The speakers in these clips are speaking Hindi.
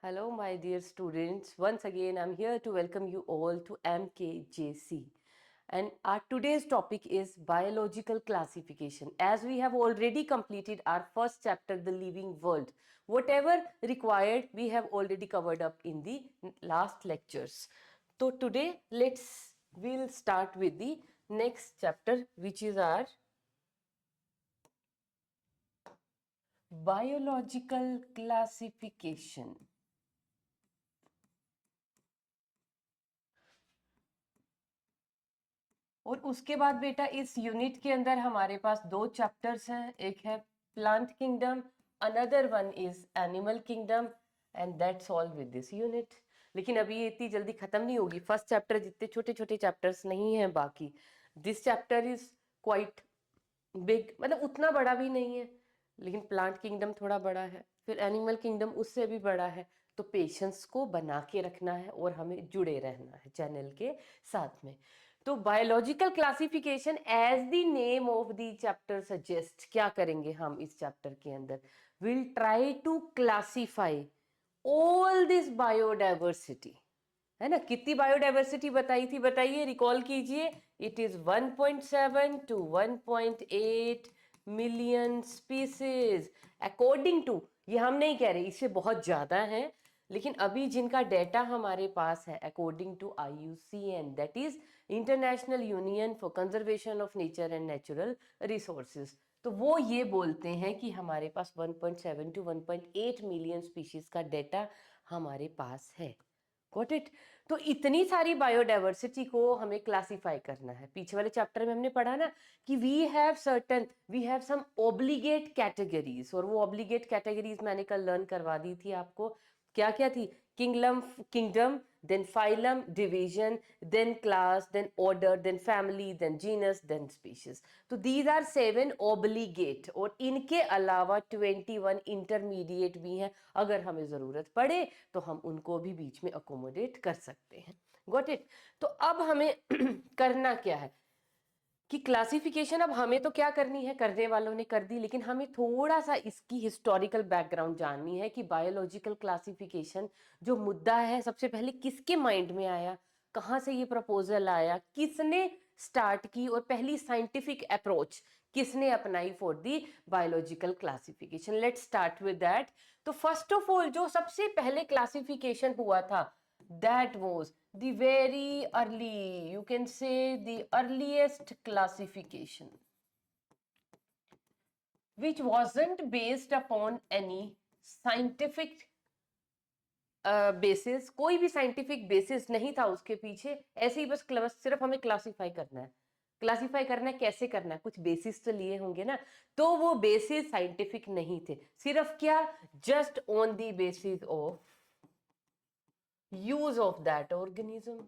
Hello, my dear students. Once again, I'm here to welcome you all to MKJC. And our today's topic is biological classification. As we have already completed our first chapter, The Living World, whatever required, we have already covered up in the last lectures. So today, we'll start with the next chapter, which is our biological classification. और उसके बाद बेटा इस यूनिट के अंदर हमारे पास दो चैप्टर्स हैं, एक है plant kingdom, another one is animal kingdom, and that's all with this unit. लेकिन अभी ये इतनी जल्दी खत्म नहीं होगी. फर्स्ट चैप्टर जितने छोटे छोटे चैप्टर्स नहीं हैं बाकी, this chapter is quite big, मतलब उतना बड़ा भी नहीं है, लेकिन प्लांट किंगडम थोड़ा बड़ा है, फिर एनिमल किंगडम उससे भी बड़ा है. तो पेशेंस को बना के रखना है और हमें जुड़े रहना है चैनल के साथ में. तो biological classification as the name of the chapter suggest, क्या करेंगे हम इस चैप्टर के अंदर? Will try to classify all this biodiversity. है ना? कितनी बायोडाइवर्सिटी बताई थी, बताइए, रिकॉल कीजिए. It is 1.7 to 1.8 million species according to, ये हम नहीं कह रहे इससे बहुत ज्यादा है, लेकिन अभी जिनका डेटा हमारे पास है according to IUCN, that is International Union for Conservation of Nature and Natural Resources, तो वो ये बोलते हैं कि हमारे पास 1.7 to 1.8 मिलियन स्पीशीज का डेटा हमारे पास है. Got it? तो इतनी सारी बायोडाइवर्सिटी को हमें क्लासिफाई करना है. पीछे वाले चैप्टर में हमने पढ़ा ना कि we have some obligate categories, और वो ऑब्लिगेट कैटेगरीज मैंने कल लर्न करवा दी थी आपको. क्या क्या थी? Kingdom, then phylum, division, then class, then order, then family, then genus, then species. तो दीज आर 7 ऑब्लिगेट, और इनके अलावा 21 इंटरमीडिएट भी हैं. अगर हमें जरूरत पड़े तो हम उनको भी बीच में अकोमोडेट कर सकते हैं. Got it? तो अब हमें करना क्या है कि क्लासिफिकेशन अब हमें तो क्या करनी है, करने वालों ने कर दी, लेकिन हमें थोड़ा सा इसकी हिस्टोरिकल बैकग्राउंड जाननी है कि बायोलॉजिकल क्लासिफिकेशन जो मुद्दा है सबसे पहले किसके माइंड में आया, कहाँ से ये प्रपोजल आया, किसने स्टार्ट की, और पहली साइंटिफिक अप्रोच किसने अपनाई for the biological classification. Let's start with that. तो फर्स्ट ऑफ ऑल जो सबसे पहले क्लासिफिकेशन हुआ था, that was the very early, you can say the earliest classification, which wasn't based upon any scientific basis. कोई भी साइंटिफिक बेसिस नहीं था उसके पीछे, ऐसे ही बस सिर्फ हमें क्लासिफाई करना है. क्लासिफाई करना है, कैसे करना है, कुछ बेसिस तो लिए होंगे ना. तो वो बेसिस साइंटिफिक नहीं थे, सिर्फ क्या, just on the basis of use of that organism,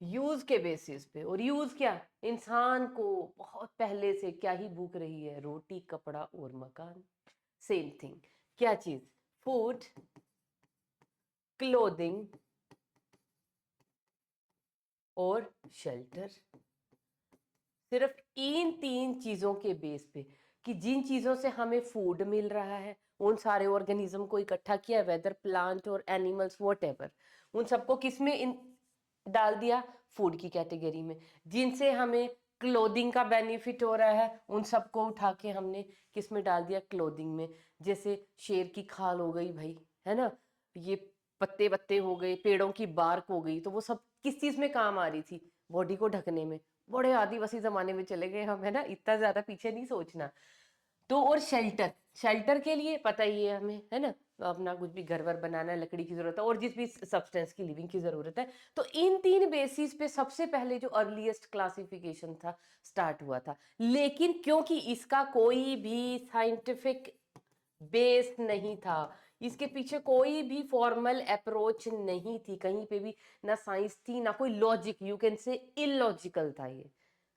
use के बेसिस पे. और यूज क्या, इंसान को बहुत पहले से क्या ही भूख रही है, रोटी, कपड़ा और मकान. Same thing. क्या चीज? फूड, क्लोथिंग और शेल्टर. सिर्फ इन तीन चीजों के बेस पे, कि जिन चीजों से हमें फूड मिल रहा है उन सारे ऑर्गेनिज्म को इकट्ठा किया, वेदर प्लांट और एनिमल्स वॉट, उन सबको किसमें डाल दिया, फूड की कैटेगरी में. जिनसे हमें क्लोथिंग का बेनिफिट हो रहा है उन सबको उठा के हमने किस में डाल दिया, क्लोथिंग में. जैसे शेर की खाल हो गई भाई, है ना, ये पत्ते पत्ते हो गए, पेड़ों की बार्क हो गई, तो वो सब किस चीज में काम आ रही थी, बॉडी को ढकने में. बड़े आदिवासी जमाने में चले गए हम, है ना, इतना ज्यादा पीछे नहीं सोचना. तो और शेल्टर, शेल्टर के लिए पता ही है हमें, है ना, अपना कुछ भी घर वर बनाना है, लकड़ी की जरूरत है और जिस भी सब्सटेंस की लिविंग की जरूरत है. तो इन तीन बेसिस पे सबसे पहले जो अर्लीस्ट क्लासिफिकेशन था स्टार्ट हुआ था. लेकिन क्योंकि इसका कोई भी साइंटिफिक बेस नहीं था, इसके पीछे कोई भी फॉर्मल अप्रोच नहीं थी कहीं पे भी, ना साइंस थी ना कोई लॉजिक, यू कैन से इलॉजिकल था ये,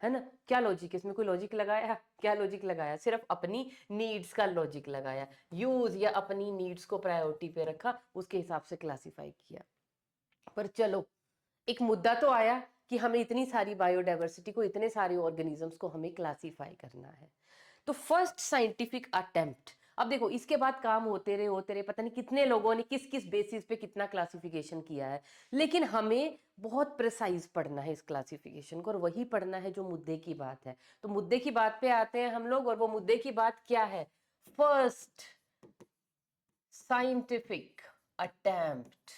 है ना. क्या लॉजिक, इसमें कोई लॉजिक लगाया, क्या लॉजिक लगाया, सिर्फ अपनी नीड्स का लॉजिक लगाया, यूज या अपनी नीड्स को प्रायोरिटी पे रखा, उसके हिसाब से क्लासिफाई किया. पर चलो, एक मुद्दा तो आया कि हमें इतनी सारी बायोडाइवर्सिटी को, इतने सारे ऑर्गेनिजम्स को हमें क्लासिफाई करना है. तो फर्स्ट साइंटिफिक अटेम्प्ट अब देखो इसके बाद काम होते रहे, पता नहीं कितने लोगों ने किस किस बेसिस पे कितना क्लासिफिकेशन किया है, लेकिन हमें बहुत प्रिसाइज पढ़ना है इस क्लासिफिकेशन को, और वही पढ़ना है जो मुद्दे की बात है। तो मुद्दे की बात पे आते हैं हम लोग, और वो मुद्दे की बात क्या है? First scientific attempt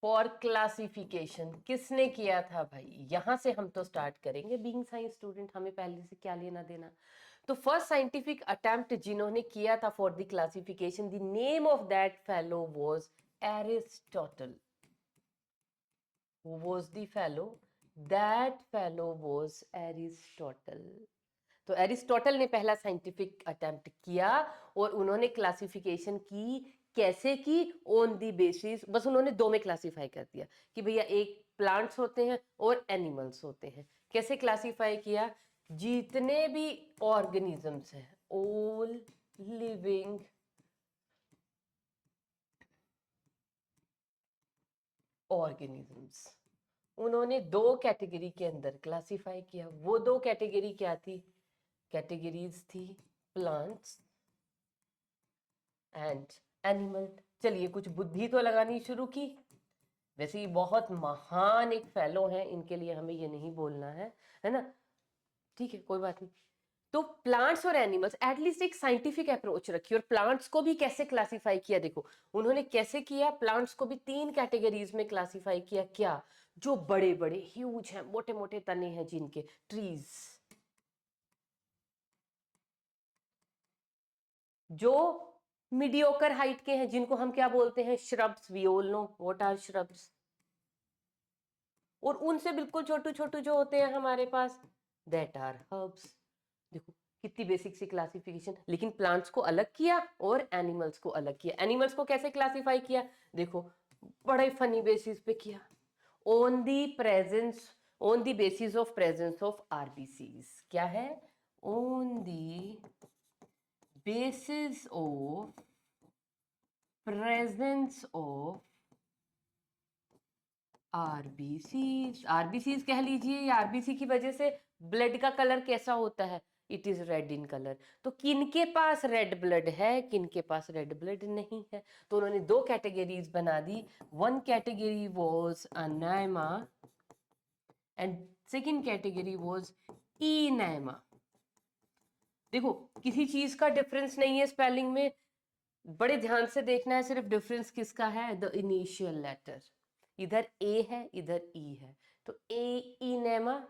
for classification किसने किया था भाई? यहां से हम तो स्टार्ट करेंगे। बीइंग साइंस स्टूडेंट, हमें पहले से क्या लेना देना। तो फर्स्ट साइंटिफिक अटेम्प्ट जिन्होंने किया था for the classification, the name of that fellow was Aristotle. Who was the fellow? That fellow was Aristotle. तो एरिस्टोटल ने पहला साइंटिफिक अटेम्प्ट किया, और उन्होंने क्लासिफिकेशन की। कैसे की? ऑन दी बेसिस, बस उन्होंने दो में क्लासिफाई कर दिया कि भैया एक प्लांट्स होते हैं और एनिमल्स होते हैं। कैसे क्लासिफाई किया? जितने भी ऑर्गेनिजम्स हैं, ऑल लिविंग ऑर्गेनिजम्स, उन्होंने दो कैटेगरी के अंदर क्लासिफाई किया। वो दो कैटेगरी क्या थी? कैटेगरीज थी प्लांट्स एंड एनिमल। चलिए कुछ बुद्धि तो लगानी शुरू की। वैसे ही बहुत महान एक फेलो हैं, इनके लिए हमें ये नहीं बोलना है ना? ठीक है, कोई बात नहीं। तो प्लांट्स और एनिमल्स, एटलीस्ट एक साइंटिफिक अप्रोच रखी। और प्लांट्स को भी कैसे क्लासिफाई किया? देखो उन्होंने कैसे किया। प्लांट्स को भी तीन कैटेगरीज में क्लासिफाई किया। क्या? जो बड़े बड़े ह्यूज हैं, मोटे मोटे तने हैं जिनके, ट्रीज। जो मीडियोकर हाइट के हैं, जिनको हम क्या बोलते हैं? Shrubs. We all know what are shrubs. और उनसे बिल्कुल छोटू छोटू जो होते हैं हमारे पास, दैट आर हर्ब्स। देखो कितनी बेसिक सी क्लासिफिकेशन। लेकिन प्लांट्स को अलग किया और एनिमल्स को अलग किया। एनिमल्स को कैसे क्लासिफाई किया? देखो बड़े फनी बेसिस पे किया। On the presence, on the basis of presence of RBCs. क्या है? On the basis of presence of RBCs. RBCs कह लीजिए, या आरबीसी की वजह से ब्लड का कलर कैसा होता है? It is red in colour. तो किनके पास रेड ब्लड है, किनके पास रेड ब्लड नहीं है? तो उन्होंने दो कैटेगरीज बना दी। One category was anaima and second category was enaima. देखो किसी चीज का डिफरेंस नहीं है स्पेलिंग में, बड़े ध्यान से देखना है। सिर्फ डिफरेंस किसका है? The initial letter. इधर ए है, इधर ई है। तो ए इनेमा,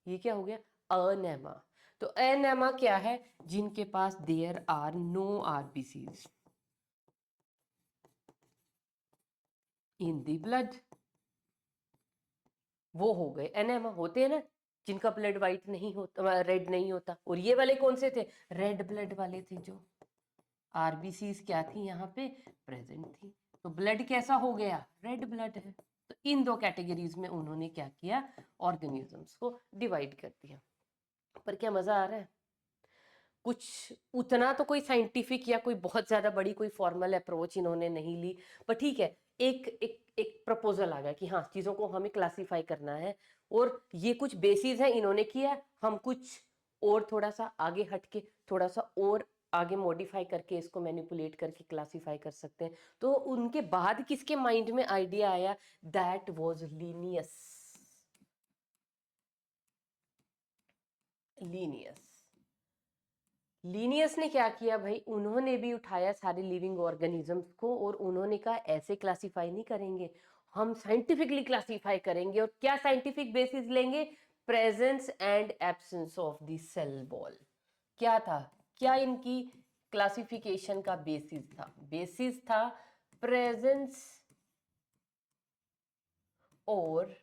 ये क्या हो गया? अनेमा। तो अनेमा क्या है? जिनके पास there are no RBCs in the blood, वो हो गए एनेमा। होते हैं ना जिनका ब्लड वाइट नहीं होता, रेड नहीं होता। और ये वाले कौन से थे? रेड ब्लड वाले थे, जो आरबीसीज क्या थी यहाँ पे? प्रेजेंट थी। तो ब्लड कैसा हो गया? रेड ब्लड है। तो इन दो कैटेगरीज में उन्होंने क्या किया? ऑर्गेनिजम्स को डिवाइड कर दिया। पर क्या मजा आ रहा है? कुछ उतना तो कोई साइंटिफिक या कोई बहुत ज्यादा बड़ी कोई फॉर्मल अप्रोच इन्होंने नहीं ली, पर ठीक है। एक एक एक प्रपोजल आ गया कि हाँ चीजों को हमें क्लासिफाई करना है, और ये कुछ बेसिस है इन्होंने किया। हम कुछ और थोड़ा सा आगे हटके, थोड़ा सा और आगे मॉडिफाई करके, इसको मैनिपुलेट करके क्लासिफाई कर सकते हैं। तो उनके बाद किसके माइंड में आइडिया आया? That was Linnaeus. Linnaeus Linnaeus ने क्या किया भाई? उन्होंने भी उठाया सारे लिविंग ऑर्गेनिजम्स को, और उन्होंने कहा ऐसे क्लासिफाई नहीं करेंगे, हम साइंटिफिकली क्लासिफाई करेंगे। और क्या साइंटिफिक बेसिस लेंगे? Presence and absence of the cell wall. क्या था? क्या इनकी क्लासिफिकेशन का बेसिस था? बेसिस था प्रेजेंस और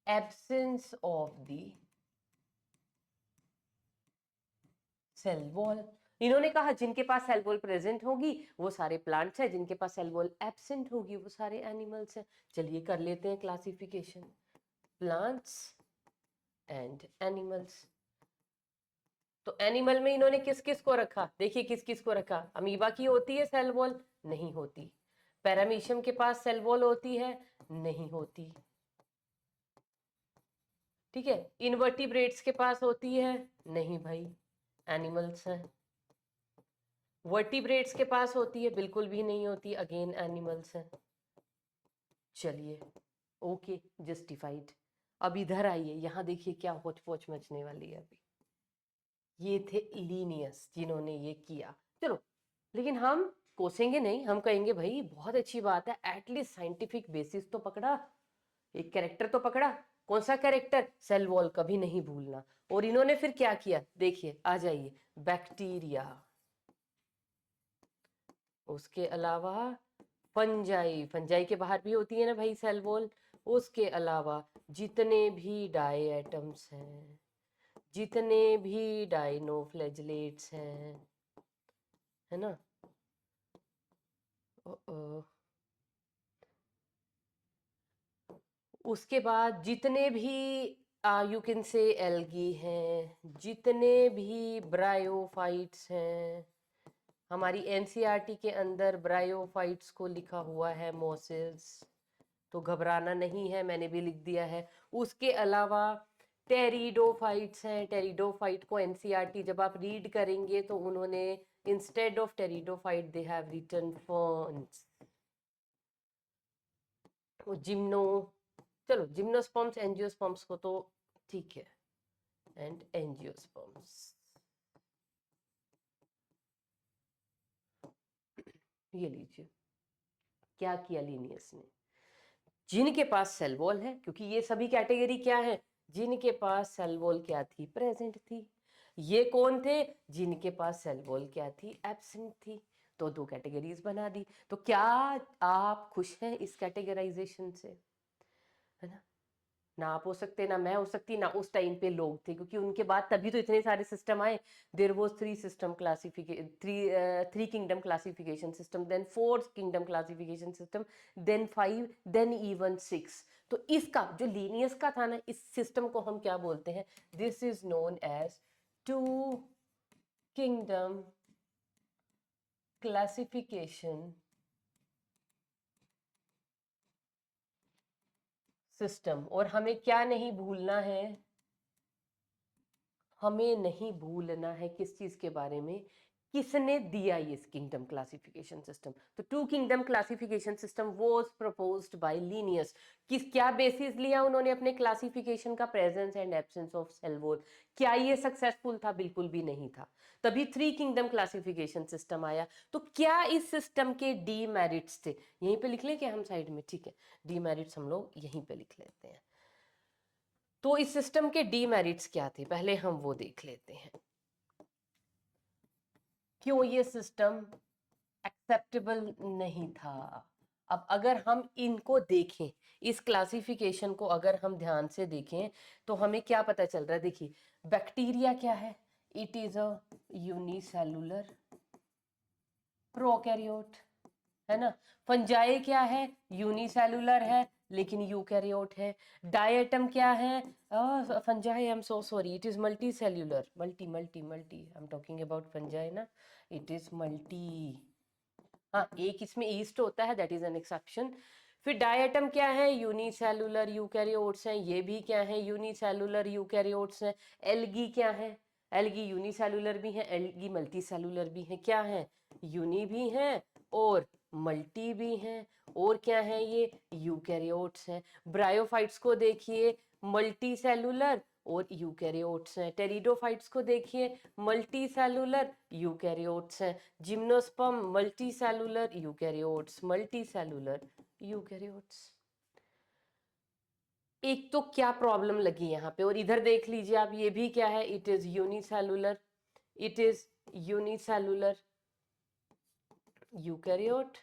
absence of the cell wall. इन्होंने कहा जिनके पास सेल वॉल प्रेजेंट होगी वो सारे प्लांट्स हैं, जिनके पास सेल वॉल एब्सेंट होगी वो सारे एनिमल्स हैं। चलिए कर लेते हैं क्लासिफिकेशन, प्लांट्स एंड एनिमल्स। तो एनिमल में इन्होंने किस किस को रखा? देखिए किस किस को रखा। अमीबा की होती है सेल वॉल? नहीं होती। पैरामीशियम के पास सेल वॉल होती है? नहीं होती। ठीक है। इनवर्टिब्रेट्स के पास होती है? नहीं भाई, एनिमल्स हैं। वर्टिब्रेट्स के पास होती है? बिल्कुल भी नहीं होती, अगेन एनिमल्स हैं। चलिए, ओके, जस्टिफाइड। अब इधर आइए, यहाँ देखिए क्या होच पोच मचने वाली है अभी। ये थे लीनियस जिन्होंने ये किया। चलो, लेकिन हम कोसेंगे नहीं, हम कहेंगे भाई बहुत अच्छी बात है, एटलीस्ट साइंटिफिक बेसिस तो पकड़ा, एक कैरेक्टर तो पकड़ा। कौन सा कैरेक्टर? सेल वॉल, कभी नहीं भूलना। और इन्होंने फिर क्या किया, देखिए, आ जाइए, बैक्टीरिया, उसके अलावा फंजाई, फंजाई के बाहर भी होती है ना भाई सेल वॉल। उसके अलावा जितने भी डाई एटम्स हैं, जितने भी डाइनोफ्लैजिलेट्स हैं, है ना, उसके बाद जितने भी यू कैन से एल्गी हैं, जितने भी ब्रायोफाइट्स हैं, हमारी एनसीईआरटी के अंदर ब्रायोफाइट्स को लिखा हुआ है मोसिल्स, तो घबराना नहीं है, मैंने भी लिख दिया है। उसके अलावा टेरिडोफाइट्स हैं, टेरिडोफाइट को एनसीईआरटी जब आप रीड करेंगे तो उन्होंने instead of pteridophyte they have written ferns. Gymno, चलो जिम्नोस्पर्म्स एंजियोस्पर्म्स को तो ठीक है, एंड एंजियोस्पर्म्स, ये लीजिए क्या किया लीनियस ने, जिनके पास सेल वॉल है, क्योंकि ये सभी कैटेगरी क्या है, जिनके पास सेल वॉल क्या थी, प्रेजेंट थी। ये कौन थे, जिनके पास सेल वॉल क्या थी, एब्सेंट थी। तो दो कैटेगरीज बना दी। तो क्या आप खुश हैं इस कैटेगराइजेशन से, है ना? ना आप हो सकते, ना मैं हो सकती, ना उस टाइम पे लोग थे, क्योंकि उनके बाद तभी तो इतने सारे सिस्टम आए। There was three kingdom classification system, then fourth kingdom classification system, then 5, then even 6। तो इसका जो लीनियस का था ना, इस सिस्टम को हम क्या बोलते हैं, this is known as two kingdom classification system. और हमें क्या नहीं भूलना है, हमें नहीं भूलना है किस चीज के बारे में, किसने दिया ये किंगडम क्लासिफिकेशन सिस्टम। तो two kingdom classification system was proposed by Linnaeus. किस क्या बेसिस लिया उन्होंने अपने क्लासिफिकेशन का, presence and absence of cell wall. क्या ये सक्सेसफुल था? बिल्कुल भी नहीं था। तभी थ्री किंगडम क्लासिफिकेशन सिस्टम आया। तो क्या इस सिस्टम के डीमेरिट्स थे? यहीं पे लिख लें क्या हम साइड में? ठीक है, डीमेरिट्स हम लोग यहीं पे लिख लेते हैं। तो इस सिस्टम के डीमेरिट्स क्या थे, पहले हम वो देख लेते हैं। क्यों ये सिस्टम एक्सेप्टेबल नहीं था? अब अगर हम इनको देखें, इस क्लासिफिकेशन को अगर हम ध्यान से देखें, तो हमें क्या पता चल रहा है, देखिए, बैक्टीरिया क्या है, it is a unicellular prokaryote, है ना। फंजाई क्या है, यूनिसेलुलर है लेकिन यूकैरियोट है। डायटम क्या है, fungi, I am so sorry, it is multi cellular, multi multi multi, I am talking about fungi ना, इट इज मल्टी। हाँ, एक इसमें ईस्ट होता है, दैट इज एन एक्सेप्शन। फिर डायटम क्या है, यूनिसेलुलर यूकैरियोट्स हैं, ये भी क्या है, यूनिसेलुलर यूकैरियोट्स हैं। एल्गी क्या है, एल्गी यूनिसेलुलर भी है, एल्गी मल्टी सेलुलर भी है, क्या है, यूनी भी है और मल्टी भी हैं। और क्या है, ये यूकैरियोट्स हैं। ब्रायोफाइट्स को देखिए, मल्टी सेलुलर और यूकैरियोट्स हैं। टेरिडोफाइट्स को देखिए, मल्टी सेलुलर यूकैरियोट्स हैं। Gymnosperm multi cellular eukaryotes, multi cellular eukaryotes. एक तो क्या प्रॉब्लम लगी यहाँ पे, और इधर देख लीजिए आप, ये भी क्या है, it is unicellular, it is unicellular eukaryote,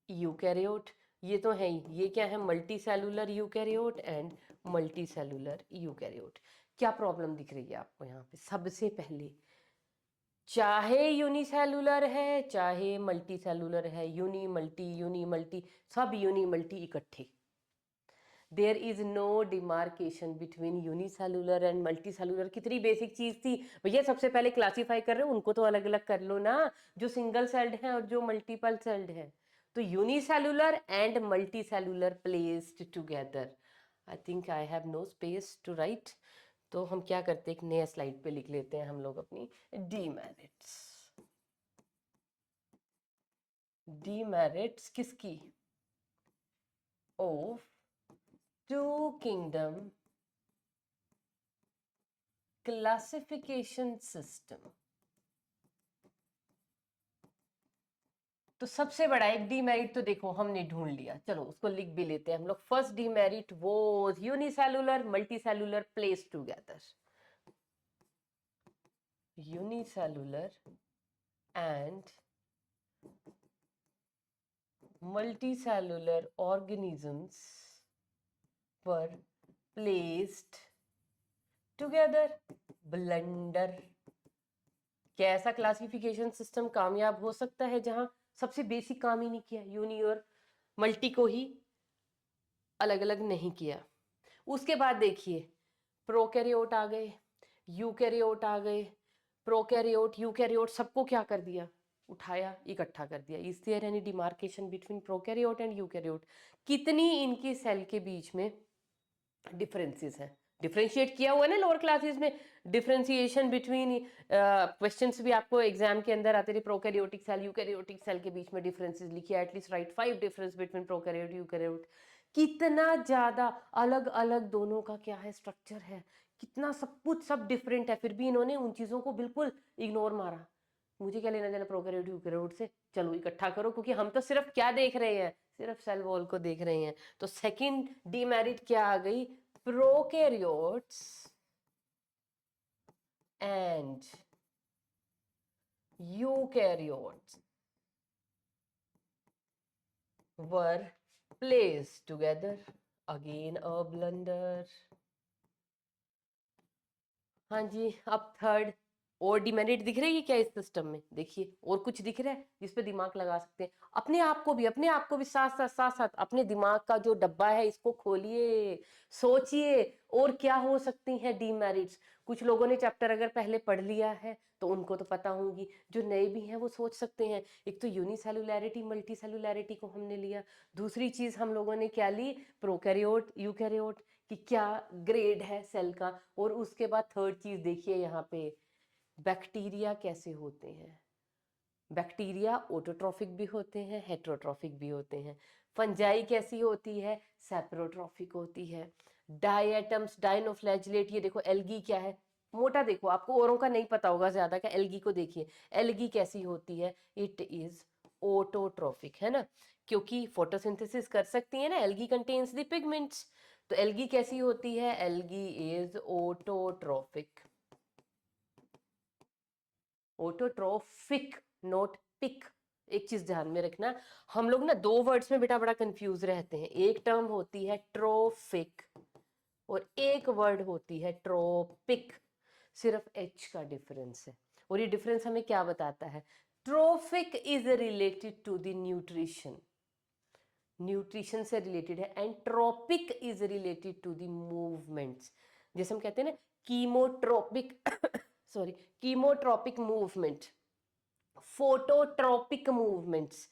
eukaryote, ये तो है ही। ये क्या है, multi cellular eukaryote and multi cellular eukaryote. क्या प्रॉब्लम दिख रही है आपको यहाँ पे? सबसे पहले, चाहे यूनिसेलुलर है चाहे मल्टी सेलुलर है, यूनी मल्टी, सब यूनी मल्टी इकट्ठे। There is no demarcation between unicellular and multicellular. कितनी बेसिक चीज थी भैया, सबसे पहले क्लासिफाई कर रहे हो उनको तो अलग अलग कर लो ना, जो सिंगल सेल्ड है और जो मल्टीपल सेल्ड है। तो unicellular and multicellular placed together, I think I have no space to write, तो हम क्या करते हैं, एक नया स्लाइड पे लिख लेते हैं हम लोग अपनी डीमेरिट्स। डीमेरिट्स किसकी? Of two kingdom classification system. तो सबसे बड़ा एक डीमेरिट तो देखो हमने ढूंढ लिया, चलो उसको लिख भी लेते हैं हम लोग। फर्स्ट डीमेरिट वो unicellular multicellular place together. Unicellular and multicellular organisms were placed together। Blunder. क्या ऐसा क्लासिफिकेशन सिस्टम कामयाब हो सकता है जहां सबसे बेसिक काम ही नहीं किया, यूनि और मल्टी को ही अलग अलग नहीं किया? उसके बाद देखिए प्रोकैरियोट आ गए, यूकैरियोट आ गए, प्रोकैरियोट यूकैरियोट सबको क्या कर दिया, उठाया इकट्ठा कर दिया। Is there any demarcation between prokaryote and eukaryote? कितनी इनकी सेल के बीच में डिफरेंसेस हैं? डिफरेंशिएट किया हुआ है ना लोअर क्लासेस में, डिफरेंशिएशन बिटवीन क्वेश्चंस भी आपको एग्जाम के अंदर आते थे। प्रोकैरियोटिक सेल यूकैरियोटिक सेल के बीच में डिफरेंसेस लिखिए, at least right 5 difference between prokaryote eukaryote. कितना ज्यादा अलग अलग दोनों का क्या है, स्ट्रक्चर है, कितना सब कुछ सब डिफरेंट है, फिर भी इन्होंने उन चीजों को बिल्कुल इग्नोर मारा। मुझे क्या लेना देना प्रोकैरियोट यूकैरियोट से, चलो इकट्ठा करो, क्योंकि हम तो सिर्फ क्या देख रहे हैं, सिर्फ सेल वॉल को देख रहे हैं। तो सेकंड डीमेरिट क्या आ गई, prokaryotes and eukaryotes were placed together। again a blunder। हाँ जी, अब थर्ड और डिमेरिट दिख रही है क्या इस सिस्टम में? देखिए और कुछ दिख रहा है जिस पे दिमाग लगा सकते हैं? अपने आप को भी साथ साथ अपने दिमाग का जो डब्बा है इसको खोलिए, सोचिए और क्या हो सकती हैं डीमेरिट्स। कुछ लोगों ने चैप्टर अगर पहले पढ़ लिया है तो उनको तो पता होंगी, जो नए भी हैं वो सोच सकते हैं। एक तो यूनिसेलुलैरिटी मल्टीसेलुलैरिटी को हमने लिया, दूसरी चीज हम लोगों ने क्या ली, प्रोकैरियोट यूकैरियोट कि क्या ग्रेड है सेल का, और उसके बाद थर्ड चीज देखिए यहाँ पे, बैक्टीरिया कैसे होते हैं। बैक्टीरिया ऑटोट्रॉफिक भी होते हैं, हेट्रोट्रॉफिक भी होते हैं। फंजाई कैसी होती है, सेप्रोट्रॉफिक होती है। डायटम्स डाइनोफ्लैजिलेट, ये देखो एल्गी क्या है, मोटा देखो, आपको औरों का नहीं पता होगा ज्यादा का, एल्गी को देखिए, एल्गी कैसी होती है, इट इज ऑटोट्रॉफिक, है ना, क्योंकि फोटोसिंथेसिस कर सकती है ना, एल्गी कंटेन्स द पिगमेंट्स। तो एल्गी कैसी होती है, algae is autotrophic. Autotrophic note pick. एक चीज ध्यान में रखना, हम लोग ना दो वर्ड्स में बेटा बड़ा कंफ्यूज रहते हैं। एक टर्म होती है ट्रोफिक और एक वर्ड होती है ट्रोपिक, सिर्फ एच का डिफरेंस है। और ये डिफरेंस हमें क्या बताता है, trophic is related to the nutrition, nutrition से रिलेटेड है, and tropic is related to the movements. जैसे हम कहते हैं ना chemotropic sorry chemotropic movement, phototropic movements.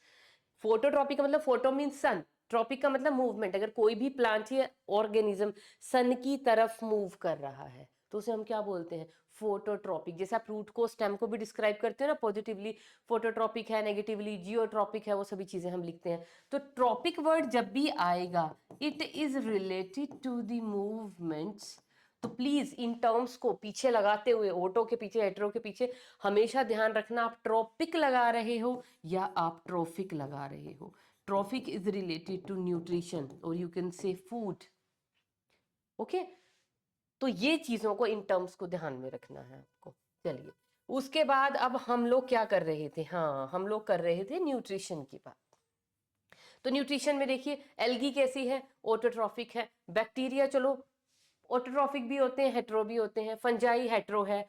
Phototropic का मतलब फोटो मीन्स सन, ट्रॉपिक का मतलब मूवमेंट। अगर कोई भी प्लांट या ऑर्गेनिज्म सन की तरफ मूव कर रहा है तो उसे हम क्या बोलते हैं, फोटोट्रॉपिक। जैसे आप रूट को स्टेम को भी डिस्क्राइब करते हो ना, पॉजिटिवली फोटोट्रॉपिक है, नेगेटिवली जियोट्रॉपिक है, वो सभी चीजें हम लिखते हैं। तो ट्रॉपिक वर्ड जब भी आएगा it is related to the movements. तो प्लीज इन टर्म्स को पीछे लगाते हुए, ऑटो के पीछे हेटेरो के पीछे हमेशा ध्यान रखना, आप ट्रॉपिक लगा रहे हो या आप ट्रॉफिक लगा रहे हो। Trophic is related to nutrition और you can say food. Okay, तो ये चीजों को इन टर्म्स को ध्यान में रखना है आपको। चलिए उसके बाद अब हम लोग क्या कर रहे थे, हाँ हम लोग कर रहे थे न्यूट्रिशन की बात। तो न्यूट्रिशन में देखिए एल्गी कैसी है, ऑटोट्रॉफिक है। बैक्टीरिया चलो ऑटोट्रॉफिक भी होते हैं, हेट्रो भी होते हैं। फंजाई हेट्रो है,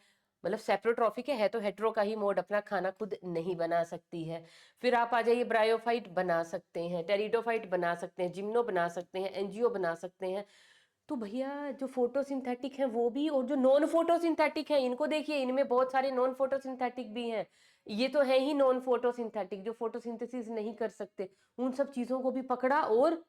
मतलब सेप्रोट्रॉफिक है तो हेट्रो का ही मोड, अपना खाना खुद नहीं बना सकती है। फिर आप आ जाइए, ब्रायोफाइट बना सकते हैं, टेरिडोफाइट बना सकते हैं, जिम्नो बना सकते हैं, एनजीओ बना सकते हैं। तो भैया जो फोटोसिंथेटिक है वो भी, और जो नॉन फोटोसिंथेटिक है इनको देखिए, इनमें बहुत सारे नॉन फोटोसिंथेटिक भी हैं। ये तो है ही नॉन फोटोसिंथेटिक जो फोटोसिंथेसिस नहीं कर सकते, उन सब चीजों को भी पकड़ा और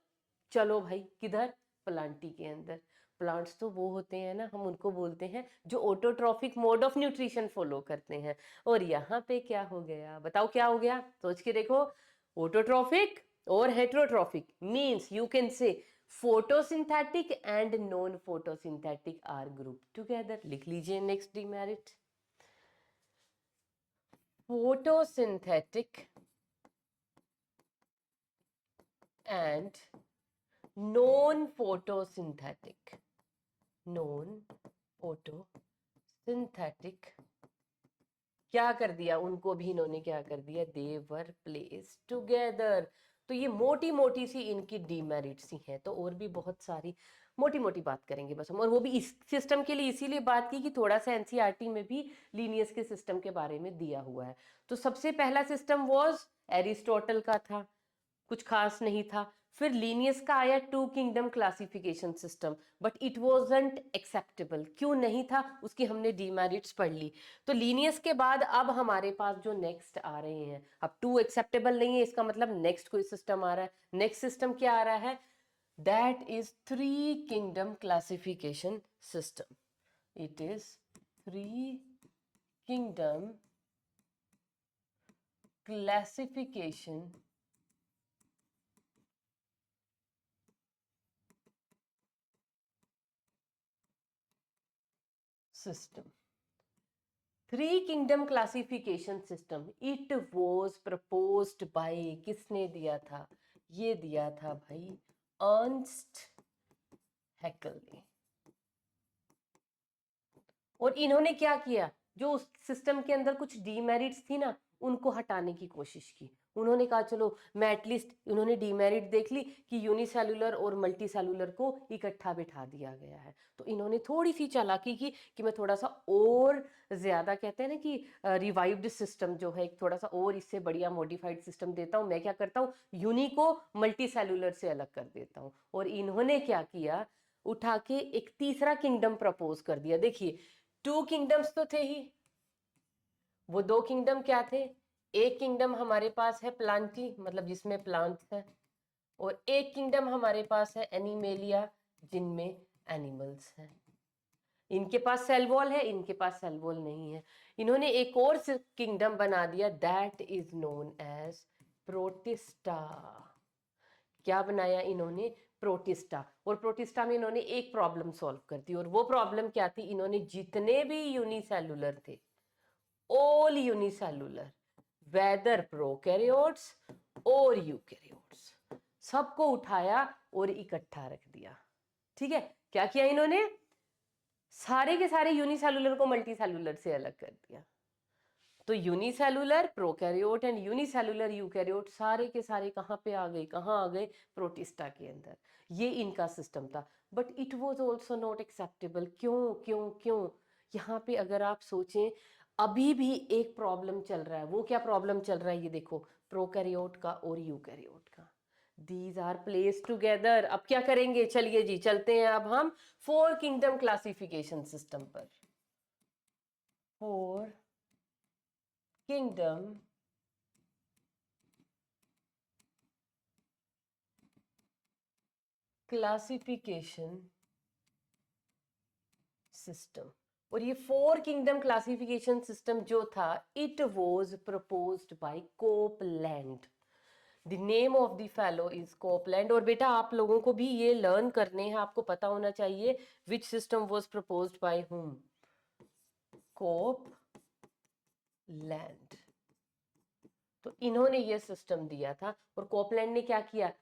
चलो भाई किधर, प्लांटी के अंदर। प्लांट्स तो वो होते हैं ना, हम उनको बोलते हैं जो autotrophic mode of nutrition follow करते हैं। और यहाँ पे क्या हो गया, बताओ क्या हो गया, सोच के देखो। ऑटोट्रॉफिक और heterotrophic means you can say photosynthetic and non photosynthetic are group together. लिख लीजिए next demerit, photosynthetic and non-photosynthetic, non-photosynthetic क्या कर दिया, उनको भी इन्होंने क्या कर दिया, दे वर प्लेस टुगेदर। तो ये मोटी मोटी सी इनकी डीमेरिट्स ही हैं, तो और भी बहुत सारी मोटी मोटी बात करेंगे बस हम, और वो भी इस सिस्टम के लिए इसीलिए बात की कि थोड़ा सा एनसीईआरटी में भी लीनियस के सिस्टम के बारे में दिया हुआ है। तो सबसे पहला सिस्टम वॉज एरिस्टोटल का था, कुछ खास नहीं था। फिर लीनियस का आया two kingdom classification system, but it wasn't acceptable. क्यों नहीं था, उसकी हमने डीमेरिट्स पढ़ ली। तो लीनियस के बाद अब हमारे पास जो नेक्स्ट आ रहे हैं, अब टू एक्सेप्टेबल नहीं है, इसका मतलब नेक्स्ट कोई सिस्टम आ रहा है। नेक्स्ट सिस्टम क्या आ रहा है, that is three kingdom classification system. It is three kingdom classification system, three kingdom classification system. It was proposed by, किसने दिया था, ये दिया था भाई अर्नस्ट हैकेल ने। और इन्होंने क्या किया, जो उस सिस्टम के अंदर कुछ डीमेरिट्स थी ना, उनको हटाने की कोशिश की। उन्होंने कहा चलो मैं एटलीस्ट, उन्होंने डीमेरिट देख ली कि यूनिसेलुलर और मल्टी सेलुलर को इकट्ठा बिठा दिया गया है, तो इन्होंने थोड़ी सी चालाकी की कि मैं थोड़ा सा और ज्यादा, कहते हैं ना कि रिवाइव्ड सिस्टम जो है, थोड़ा सा और इससे बढ़िया मॉडिफाइड सिस्टम देता हूँ। मैं क्या करता हूँ, यूनि को मल्टी सेलुलर से अलग कर देता हूँ। और इन्होंने क्या किया, उठा के एक तीसरा किंगडम प्रपोज कर दिया। देखिए टू किंगडम्स तो थे ही, वो दो किंगडम क्या थे, एक किंगडम हमारे पास है प्लांटी, मतलब जिसमें प्लांट्स है, और एक किंगडम हमारे पास है एनिमेलिया, जिनमें एनिमल्स हैं। इनके पास सेल वॉल है, इनके पास सेल वॉल नहीं है। इन्होंने एक और किंगडम बना दिया, that is known as Protista. क्या बनाया इन्होंने, प्रोटिस्टा। और प्रोटिस्टा में इन्होंने एक प्रॉब्लम सॉल्व कर दी, और वो प्रॉब्लम क्या थी, इन्होंने जितने भी यूनिसेलुलर थे, all unicellular whether prokaryotes और यूकैरियोट्स, सबको उठाया और इकट्ठा रख दिया। ठीक है, क्या किया इन्होंने, सारे के सारे यूनिसेलुलर को मल्टीसेलुलर से अलग कर दिया। तो unicellular prokaryote and unicellular eukaryote सारे के सारे कहाँ पे आ गए, कहाँ आ गए, प्रोटिस्टा के अंदर। ये इनका सिस्टम था, but it was also not acceptable. क्यों क्यों क्यों, यहाँ पे अगर आप सोचें, अभी भी एक प्रॉब्लम चल रहा है। वो क्या प्रॉब्लम चल रहा है, ये देखो, प्रोकैरियोट का और यूकैरियोट का, दीज आर प्लेस टुगेदर। अब क्या करेंगे, चलिए जी चलते हैं अब हम फोर किंगडम क्लासिफिकेशन सिस्टम पर। Four kingdom classification system. और ये फोर किंगडम क्लासिफिकेशन सिस्टम जो था, it was proposed by Copeland. The name of the fellow is Copeland. और बेटा आप लोगों को भी ये लर्न करने हैं, आपको पता होना चाहिए which system was proposed by whom, Copeland. तो इन्होंने ये सिस्टम दिया था, और कोपलैंड ने क्या किया,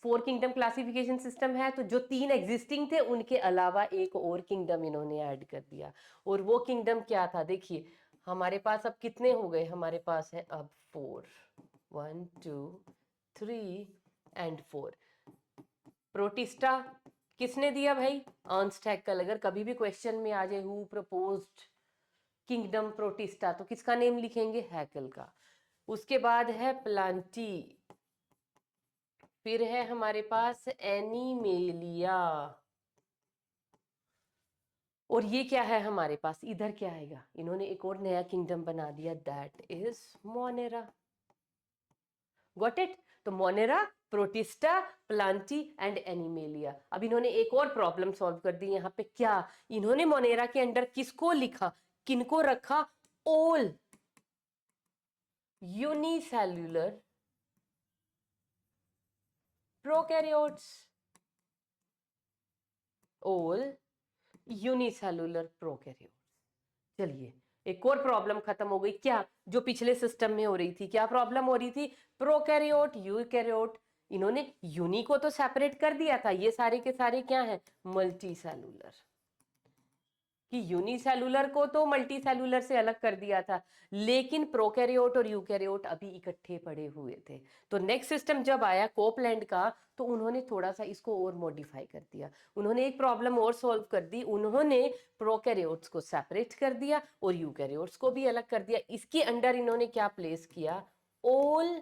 फोर किंगडम क्लासिफिकेशन सिस्टम है, तो जो तीन एग्जिस्टिंग थे उनके अलावा एक और किंगडम इन्होंने ऐड कर दिया। और वो किंगडम क्या था, देखिए हमारे पास अब कितने हो गए, हमारे पास है अब फोर, 1 2 3 एंड 4। प्रोटिस्टा किसने दिया भाई, अर्नस्ट हैकेल। अगर कभी भी क्वेश्चन में आ जाए हु प्रपोज्ड किंगडम प्रोटिस्टा, तो किसका नेम लिखेंगे, हैकेल का। उसके बाद है प्लांटी, फिर है हमारे पास एनिमेलिया, और ये क्या है हमारे पास, इधर क्या आएगा, इन्होंने एक और नया किंगडम बना दिया, that is Monera. Got it? तो Monera, Protista, Plantae and Animalia. अब इन्होंने एक और प्रॉब्लम सॉल्व कर दी यहाँ पे। क्या? इन्होंने मोनेरा के अंडर किसको लिखा, किनको रखा? All unicellular prokaryotes, all unicellular prokaryotes. चलिए, एक और प्रॉब्लम खत्म हो गई। क्या? जो पिछले सिस्टम में हो रही थी। क्या प्रॉब्लम हो रही थी? Prokaryote, eukaryote. इन्होंने यूनी को तो सेपरेट कर दिया था, ये सारे के सारे क्या हैं? Multi cellular. कि यूनिसेलुलर को तो मल्टी सेलुलर से अलग कर दिया था, लेकिन प्रोकैरियोट और यूकैरियोट अभी इकट्ठे पड़े हुए थे। तो नेक्स्ट सिस्टम जब आया कोपलैंड का, तो उन्होंने थोड़ा सा इसको और मॉडिफाई कर दिया। उन्होंने एक प्रॉब्लम और सॉल्व कर दी। उन्होंने प्रोकैरियोट्स को सेपरेट कर दिया और यूकैरियोट्स को भी अलग कर दिया। इसके अंडर इन्होंने क्या प्लेस किया? All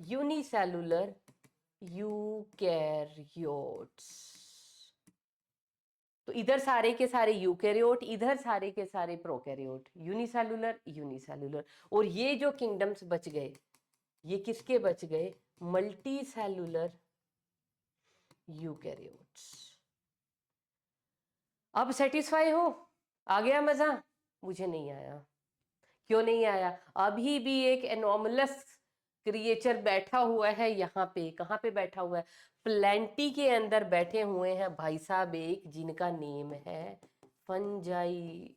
unicellular eukaryotes. तो इधर सारे के सारे यूकैरियोट, इधर सारे के सारे प्रोकैरियोट, यूनिसेलुलर यूनिसेलुलर। और ये जो किंगडम्स बच गए, ये किसके बच गए? Multi cellular eukaryotes. अब सेटिस्फाई हो? आ गया मजा? मुझे नहीं आया। क्यों नहीं आया? अभी भी एक एनोमलस क्रिएचर बैठा हुआ है यहाँ पे। कहाँ पे बैठा हुआ है? प्लेंटी के अंदर बैठे हुए हैं भाई साहब एक, जिनका नेम है फंजाई।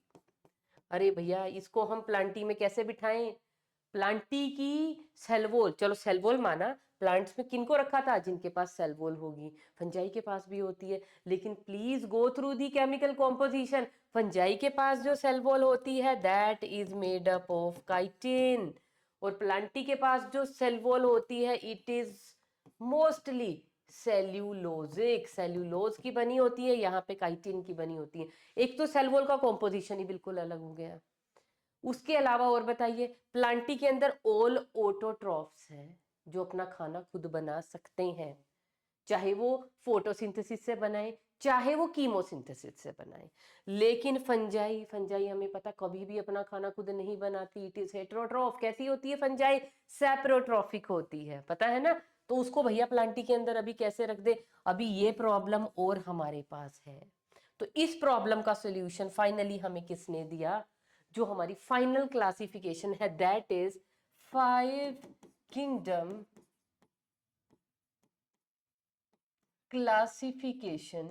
अरे भैया, इसको हम प्लांटी में कैसे बिठाएं? प्लांटी की सेल वॉल, चलो सेल वॉल माना, प्लांट्स में किनको रखा था? जिनके पास सेल वॉल होगी। फंजाई के पास भी होती है, लेकिन please go through the chemical composition. Fungi के पास जो सेल वॉल होती है that is made up of chitin, और प्लांटी के पास जो सेल वॉल होती है it is mostly cellulosic, cellulose की बनी होती है, यहाँ पे काइटिन की बनी होती है। एक तो सेल वॉल का कॉम्पोजिशन ही बिल्कुल अलग हो गया। उसके अलावा और बताइए, प्लांटी के अंदर ऑल ऑटोट्रॉफ्स हैं, जो अपना खाना खुद बना सकते हैं, चाहे वो फोटोसिंथेसिस से बनाए, चाहे वो कीमोसिंथेसिस से बनाए। लेकिन फंजाई, फंजाई हमें पता कभी भी अपना खाना खुद नहीं बनाती। It is heterotroph. कैसी होती है फंजाई? सेप्रोट्रॉफिक होती है, पता है ना? तो उसको भैया प्लांटी के अंदर अभी कैसे रख दे? अभी ये प्रॉब्लम और हमारे पास है। तो इस प्रॉब्लम का सोल्यूशन फाइनली हमें किसने दिया? जो हमारी फाइनल क्लासिफिकेशन है that is 5 kingdom classification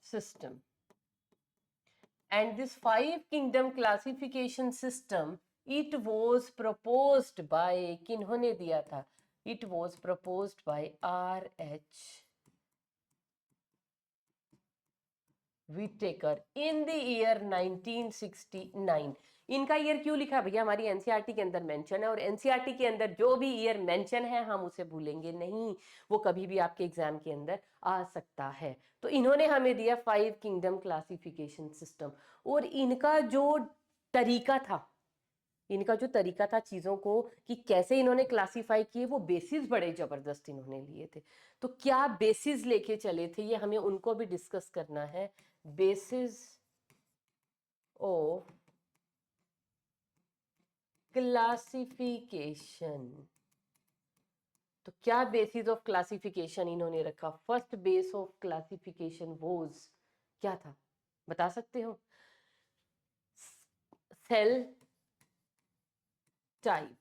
system. And this 5 kingdom classification system, it was proposed by, किन्होंने दिया था? It was proposed by R.H. Whittaker in the year 1969. इनका ईयर क्यों लिखा भैया? हमारी एनसीईआरटी के अंदर मेंशन है, और एनसीईआरटी के अंदर जो भी ईयर मेंशन है हम उसे भूलेंगे नहीं, वो कभी भी आपके एग्जाम के अंदर आ सकता है। तो इन्होंने हमें दिया 5 किंगडम क्लासिफिकेशन सिस्टम, और इनका जो तरीका था, इनका जो तरीका था चीजों को कि कैसे इन्होंने क्लासिफाई किए, वो बेसिस बड़े जबरदस्त इन्होंने लिए थे। तो क्या बेसिस लेके चले थे, ये हमें उनको भी डिस्कस करना है। Basis of classification. तो क्या बेसिस ऑफ क्लासिफिकेशन इन्होंने रखा? First base of classification was, क्या था बता सकते हो? Cell type.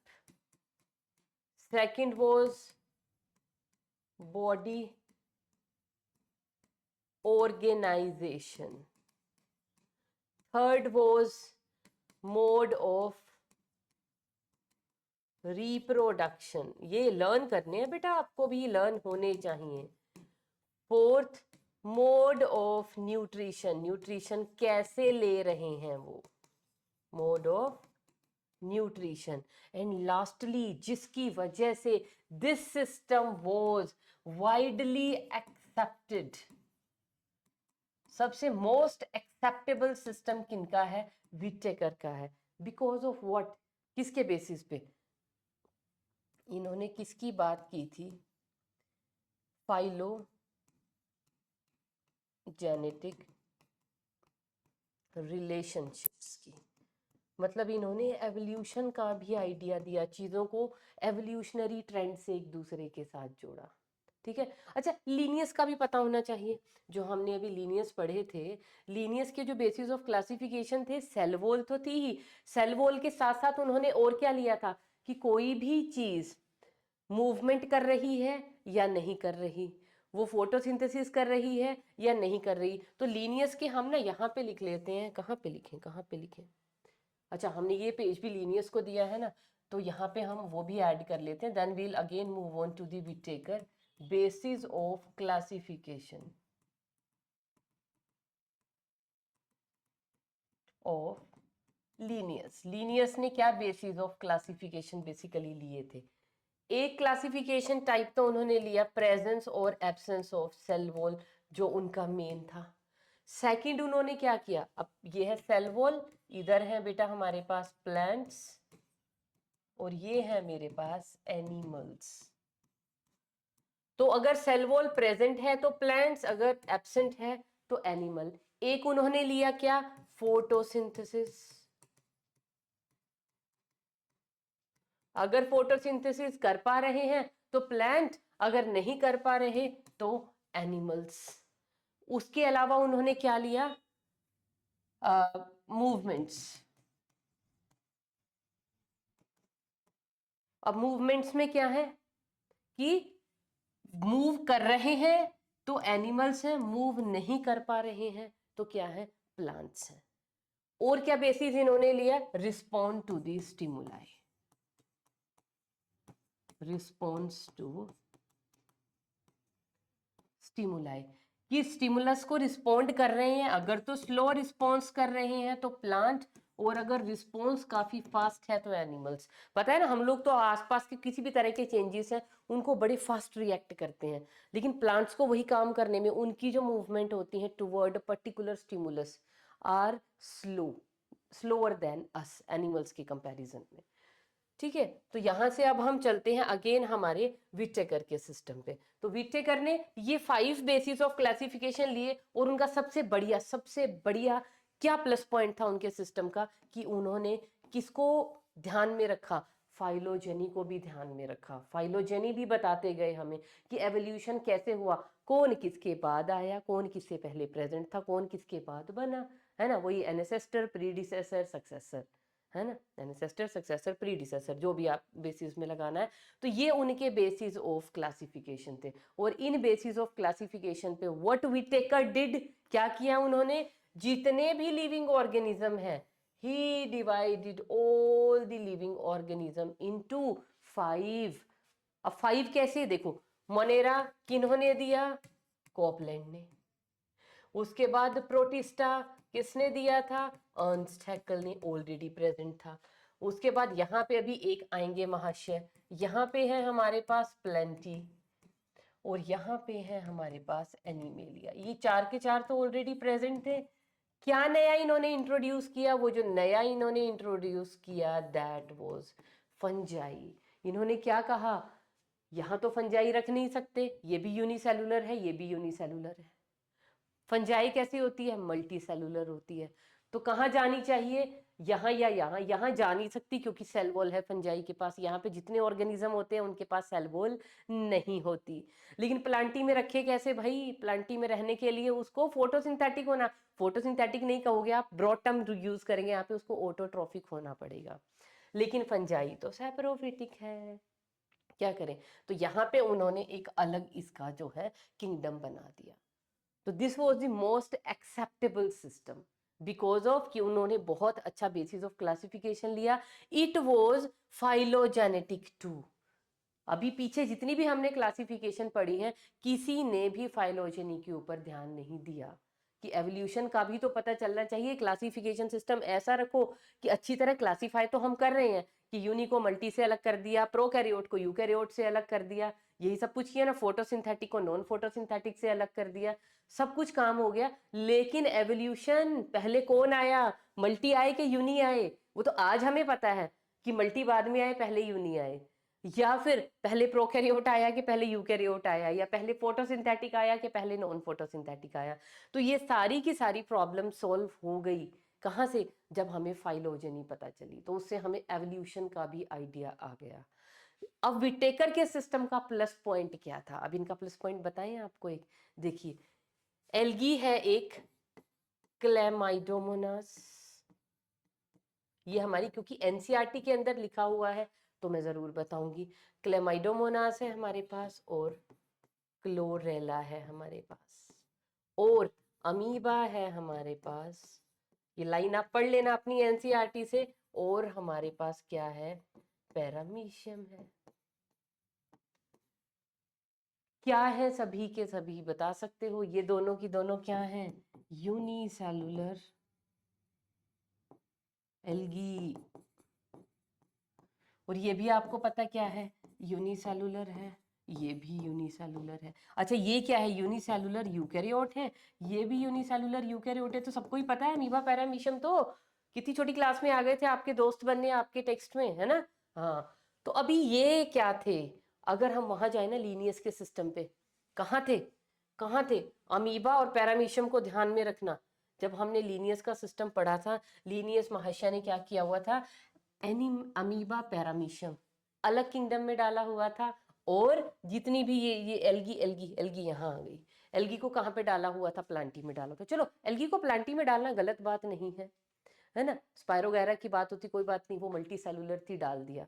Second was body organization. Third was mode of reproduction. ये लर्न करने हैं बेटा, आपको भी लर्न होने चाहिए। Fourth, mode of nutrition, nutrition कैसे ले रहे हैं वो, mode of nutrition. And lastly, जिसकी वजह से this system was widely accepted, सबसे मोस्ट एक्सेप्टेबल सिस्टम किनका है? विटेकर का है। Because of what? किसके बेसिस पे? इन्होंने किसकी बात की थी? फाइलोजेनेटिक रिलेशनशिप्स की। मतलब इन्होंने एवोल्यूशन का भी आइडिया दिया, चीज़ों को एवोल्यूशनरी ट्रेंड से एक दूसरे के साथ जोड़ा। ठीक है। अच्छा, लीनियस का भी पता होना चाहिए। जो हमने अभी लीनियस पढ़े थे, लीनियस के जो बेसिस ऑफ क्लासिफिकेशन थे, सेल वॉल तो थी ही, सेल वॉल के साथ साथ उन्होंने और क्या लिया था कि कोई भी चीज़ मूवमेंट कर रही है या नहीं कर रही, वो फोटोसिंथेसिस कर रही है या नहीं कर रही। तो लीनियस के हम ना यहाँ पे लिख लेते हैं, कहाँ पे लिखें, कहाँ पे लिखें, अच्छा हमने ये पेज भी लीनियस को दिया है ना, तो यहाँ पे हम वो भी ऐड कर लेते हैं। Then we'll again move on to the Whittaker, basis of classification of Linnaeus. Linnaeus ने क्या बेसिस ऑफ क्लासिफिकेशन बेसिकली लिए थे? एक क्लासिफिकेशन टाइप तो उन्होंने लिया प्रेजेंस और एब्सेंस ऑफ सेल वॉल, जो उनका मेन था। सेकंड उन्होंने क्या किया, अब ये है सेल वॉल, इधर है बेटा हमारे पास प्लांट्स, और ये है मेरे पास एनिमल्स। तो अगर सेल वॉल प्रेजेंट है तो प्लांट्स, अगर एब्सेंट है तो एनिमल। एक उन्होंने लिया क्या, फोटोसिंथेसिस, अगर फोटोसिंथेसिस कर पा रहे हैं तो प्लांट, अगर नहीं कर पा रहे तो एनिमल्स। उसके अलावा उन्होंने क्या लिया, मूवमेंट्स। अब मूवमेंट्स में क्या है कि मूव कर रहे हैं तो एनिमल्स हैं, मूव नहीं कर पा रहे हैं तो क्या है, प्लांट्स हैं। और क्या बेसिस इन्होंने लिया, respond to the stimuli, response to stimuli, कि स्टिमुलस को रिस्पॉन्ड कर रहे हैं, अगर तो स्लो रिस्पॉन्स कर रहे हैं तो प्लांट, और अगर रिस्पॉन्स काफी फास्ट है तो एनिमल्स। पता है ना, हम लोग तो आसपास के किसी भी तरह के चेंजेस हैं उनको बड़े फास्ट रिएक्ट करते हैं, लेकिन प्लांट्स को वही काम करने में उनकी जो मूवमेंट होती है toward particular stimulus are slower than us animals के कंपैरिजन में। ठीक है, तो यहां से अब हम चलते हैं अगेन हमारे विटेकर के सिस्टम पे। तो विटेकर ने ये 5 बेसिस ऑफ क्लासिफिकेशन लिए, और उनका सबसे बढ़िया क्या प्लस पॉइंट था उनके सिस्टम का, कि उन्होंने किसको ध्यान में रखा, फाइलोजेनी को भी ध्यान में रखा। फाइलोजेनी भी बताते गए हमें कि एवोल्यूशन कैसे हुआ, कौन किसके बाद आया, कौन किससे पहले प्रेजेंट था, कौन किसके बाद बना, है ना, वही एनेसेस्टर, प्रीडिसेसर, सक्सेसर, है ना, एनेसेस्टर, सक्सेसर, प्रीडिसेसर, जो भी आप बेसिस में लगाना है। तो ये उनके बेसिस ऑफ क्लासिफिकेशन थे। और इन बेसिस ऑफ क्लासिफिकेशन पे व्हाट विटेकर डिड, क्या किया उन्होंने, जितने भी लिविंग ऑर्गेनिज्म है, he divided all the living organism into 5। अब 5 कैसे, देखो, मोनेरा किन्होंने दिया, कॉपलैंड ने। उसके बाद प्रोटिस्टा किसने दिया था, अर्नस्ट हैक्कल ने, ऑलरेडी प्रेजेंट था। उसके बाद यहाँ पे अभी एक आएंगे महाशय, यहाँ पे है हमारे पास प्लेंटी, और यहाँ पे है हमारे पास एनिमेलिया। ये चार के चार तो ऑलरेडी प्रेजेंट थे। क्या नया इन्होंने इंट्रोड्यूस किया, वो जो नया इन्होंने इंट्रोड्यूस किया दैट वाज फंजाई। इन्होंने क्या कहा, यहाँ तो फंजाई रख नहीं सकते, ये भी यूनिसेलुलर है, ये भी यूनिसेलुलर है। फंजाई कैसी होती है, मल्टी सेलुलर होती है। तो कहाँ जानी चाहिए, यहाँ या यहाँ, यहाँ जा नहीं सकती क्योंकि सेल वॉल है फंजाई के पास, यहाँ पे जितने ऑर्गेनिज्म होते हैं उनके पास सेल वॉल नहीं होती। लेकिन प्लांटी में रखे कैसे भाई, प्लांटी में रहने के लिए उसको फोटोसिंथेटिक होना, फोटोसिंथेटिक नहीं कहोगे आप, ब्रॉड टर्म यूज करेंगे यहाँ पे, उसको ऑटोट्रॉफिक होना पड़ेगा। लेकिन फंजाई तो सैप्रोफिटिक है, क्या करें। तो यहाँ पे उन्होंने एक अलग इसका जो है किंगडम बना दिया। तो this was the most acceptable system because of कि उन्होंने बहुत अच्छा बेसिस ऑफ क्लासिफिकेशन लिया। It was phylogenetic too. अभी पीछे जितनी भी हमने क्लासिफिकेशन पढ़ी है, किसी ने भी फाइलोजेनी के ऊपर ध्यान नहीं दिया कि एवोल्यूशन का भी तो पता चलना चाहिए। क्लासिफिकेशन सिस्टम ऐसा रखो कि अच्छी तरह क्लासिफाई तो हम कर रहे हैं कि यूनी को मल्टी से अलग कर दिया, प्रोकैरियोट को यूकैरियोट से अलग कर दिया, यही सब कुछ किया ना, फोटोसिंथेटिक को नॉन फोटोसिंथेटिक से अलग कर दिया, सब कुछ काम हो गया। लेकिन एवोल्यूशन पहले कौन आया, मल्टी आए कि यूनी आए, वो तो आज हमें पता है कि मल्टी बाद में आए पहले यूनी आए, या फिर पहले प्रोकैरियोट आया कि पहले यूकैरियोट आया, या पहले फोटोसिंथेटिक आया कि पहले नॉन फोटोसिंथेटिक आया। तो ये सारी की सारी प्रॉब्लम सॉल्व हो गई कहाँ से? जब हमें फाइलोजेनी पता चली, तो उससे हमें एवोल्यूशन का भी आइडिया आ गया। अब विटेकर के सिस्टम का प्लस पॉइंट क्या था? अब इनका प्लस पॉइंट बताएं आपको एक। देखिए, एल्गी है एक क्लेमाइडोमोनास, ये हमारी क्योंकि एनसीईआरटी के अंदर लिखा हुआ है तो मैं जरूर बताऊंगी। क्लेमाइडोमोनास है हमारे पास, और क्लोरेला है हमारे पास, और अमीबा है हमारे पास। ये लाइन आप पढ़ लेना अपनी एनसीईआरटी से। और हमारे पास क्या है? पैरामीशियम है। क्या है सभी के सभी? बता सकते हो? ये दोनों की दोनों क्या हैं? Unicellular algae. और ये भी आपको पता क्या है? यूनिसेलुलर है। ये भी यूनिसेलुलर है। अच्छा, ये क्या है? यूनिसेलुलर यूकैरियोट है। ये भी यूनिसेलुलर यूकैरियोट है। तो सबको ही पता है अमीबा पैरामीशियम। तो कितनी छोटी क्लास में आ गए थे आपके दोस्त बनने आपके टेक्स्ट में, है ना? हाँ। तो अभी ये क्या थे? अगर हम वहां जाए ना लीनियस के सिस्टम पे, कहाँ थे? कहाँ थे? अमीबा और पैरामीशियम को ध्यान में रखना। जब हमने लीनियस का सिस्टम पढ़ा था, लीनियस महाशय ने क्या किया हुआ था? अमीबा पैरामीशियम अलग किंगडम में डाला हुआ था, और जितनी भी ये एल्गी एल्गी एल्गी यहाँ आ गई। एल्गी को कहाँ पे डाला हुआ था? प्लांटी में डाला था। चलो, एल्गी को प्लांटी में डालना गलत बात नहीं है ना? स्पायरोगैरा की बात होती, कोई बात नहीं, वो मल्टी सेलुलर थी, डाल दिया।